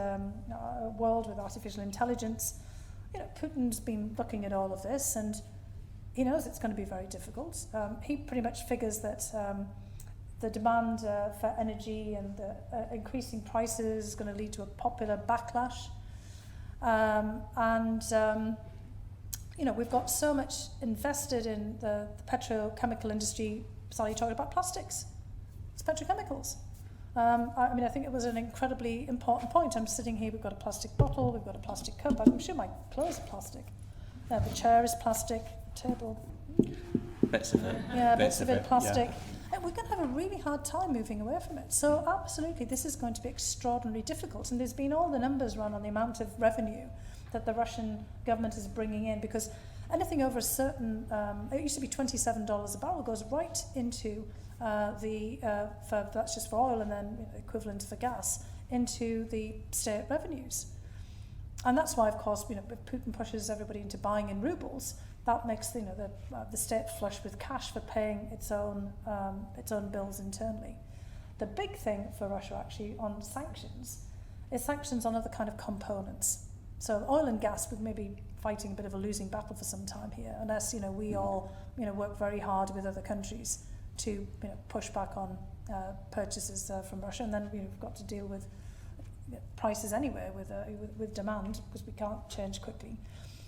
world with artificial intelligence. Putin's been looking at all of this and he knows it's going to be very difficult. He pretty much figures that the demand for energy and the increasing prices is going to lead to a popular backlash. We've got so much invested in the petrochemical industry. Sally talked about plastics. It's petrochemicals. I think it was an incredibly important point. I'm sitting here, we've got a plastic bottle, we've got a plastic cup. I'm sure my clothes are plastic. The chair is plastic, the table.
Bits of it.
Yeah, bits of it plastic. Yeah. And we're going to have a really hard time moving away from it. So absolutely, this is going to be extraordinarily difficult. And there's been all the numbers run on the amount of revenue that the Russian government is bringing in, because anything over a certain, it used to be $27 a barrel, goes right into that's just for oil, and then equivalent for gas, into the state revenues. And that's why, of course, if Putin pushes everybody into buying in rubles, that makes the state flush with cash for paying its own bills internally. The big thing for Russia actually on sanctions is sanctions on other kind of components. So oil and gas, we may be fighting a bit of a losing battle for some time here, unless we all work very hard with other countries to push back on purchases from Russia, and then we've got to deal with prices anyway with demand, because we can't change quickly.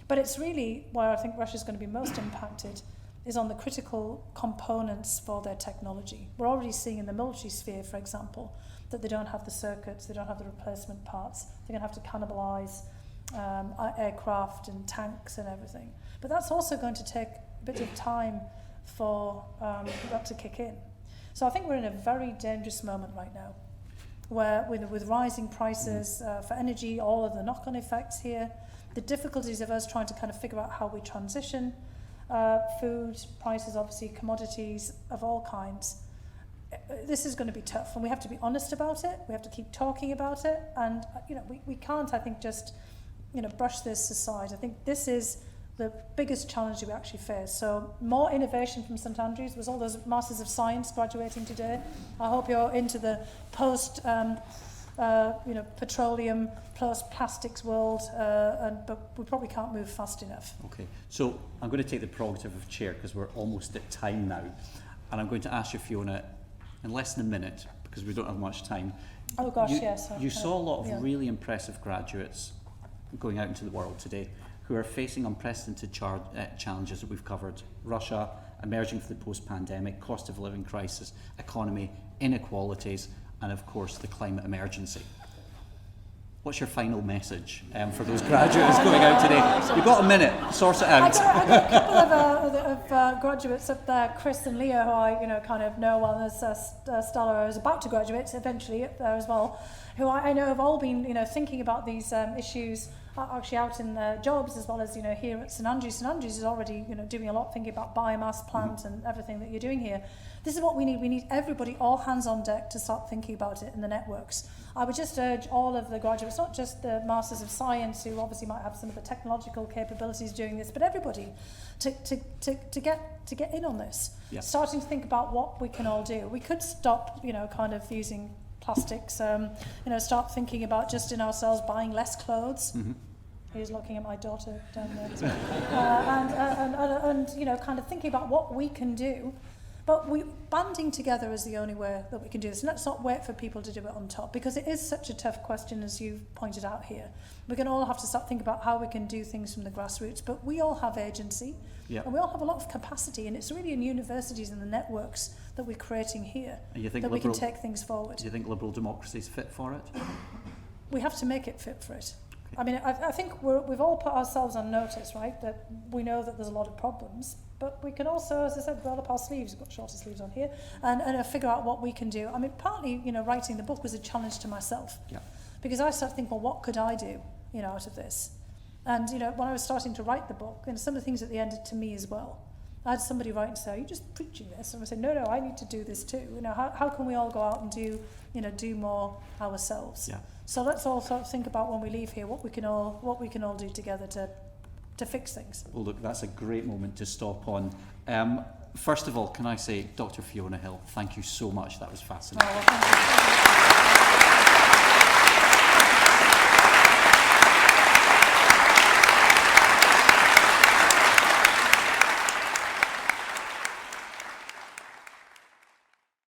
But it's really where I think Russia's going to be most impacted is on the critical components for their technology. We're already seeing in the military sphere, for example, that they don't have the circuits, they don't have the replacement parts. They're going to have to cannibalise aircraft and tanks and everything. But that's also going to take a bit of time for that to kick in. So I think we're in a very dangerous moment right now, where with rising prices for energy, all of the knock-on effects here, the difficulties of us trying to kind of figure out how we transition, food prices, obviously commodities of all kinds. This is going to be tough, and we have to be honest about it. We have to keep talking about it, and we can't, I think, just brush this aside. I think this is the biggest challenge that we actually face. So more innovation from St Andrews. Was all those Masters of Science graduating today. I hope you're into the post petroleum plus plastics world, but we probably can't move fast enough.
Okay, so I'm going to take the prerogative of chair because we're almost at time now, and I'm going to ask you, Fiona, in less than a minute, because we don't have much time.
Oh gosh, yes.
You saw a lot of really impressive graduates going out into the world today who are facing unprecedented challenges that we've covered: Russia, emerging from the post-pandemic, cost of living crisis, economy, inequalities, and of course the climate emergency. What's your final message for those graduates going out today? You've got a minute, source it out.
I've got a couple of graduates up there, Chris and Leah, who I kind of know well. There's Stella, who's about to graduate eventually up there as well, who I know have all been thinking about these issues actually out in their jobs, as well as here at St Andrews. St Andrews is already doing a lot, thinking about biomass plant and everything that you're doing here. This is what we need. We need everybody, all hands on deck, to start thinking about it in the networks. I would just urge all of the graduates, not just the Masters of Science, who obviously might have some of the technological capabilities doing this, but everybody to get in on this. Yeah. Starting to think about what we can all do. We could stop, kind of using plastics. Start thinking about just in ourselves buying less clothes. Mm-hmm. He's looking at my daughter down there as well. And you know, kind of thinking about what we can do. But banding together is the only way that we can do this. And let's not wait for people to do it on top, because it is such a tough question, as you've pointed out here. We're going to all have to start thinking about how we can do things from the grassroots. But we all have agency, and we all have a lot of capacity. And it's really in universities and the networks that we're creating here that we can take things forward.
Do you think liberal democracy is fit for it?
We have to make it fit for it. I mean, I think we've all put ourselves on notice, right, that we know that there's a lot of problems, but we can also, as I said, roll up our sleeves, we've got shorter sleeves on here, and figure out what we can do. I mean, partly, you know, writing the book was a challenge to myself, because I started thinking, well, what could I do, you know, out of this? And, you know, when I was starting to write the book, and some of the things at the end to me as well, I had somebody write and say, are you just preaching this? And I said, no, I need to do this too. You know, how can we all go out and do more ourselves? Yeah. So let's all sort of think about when we leave here what we can all do together to fix things.
Well, look, that's a great moment to stop on. First of all, can I say, Dr. Fiona Hill, thank you so much. That was fascinating.
Oh, well, thank you.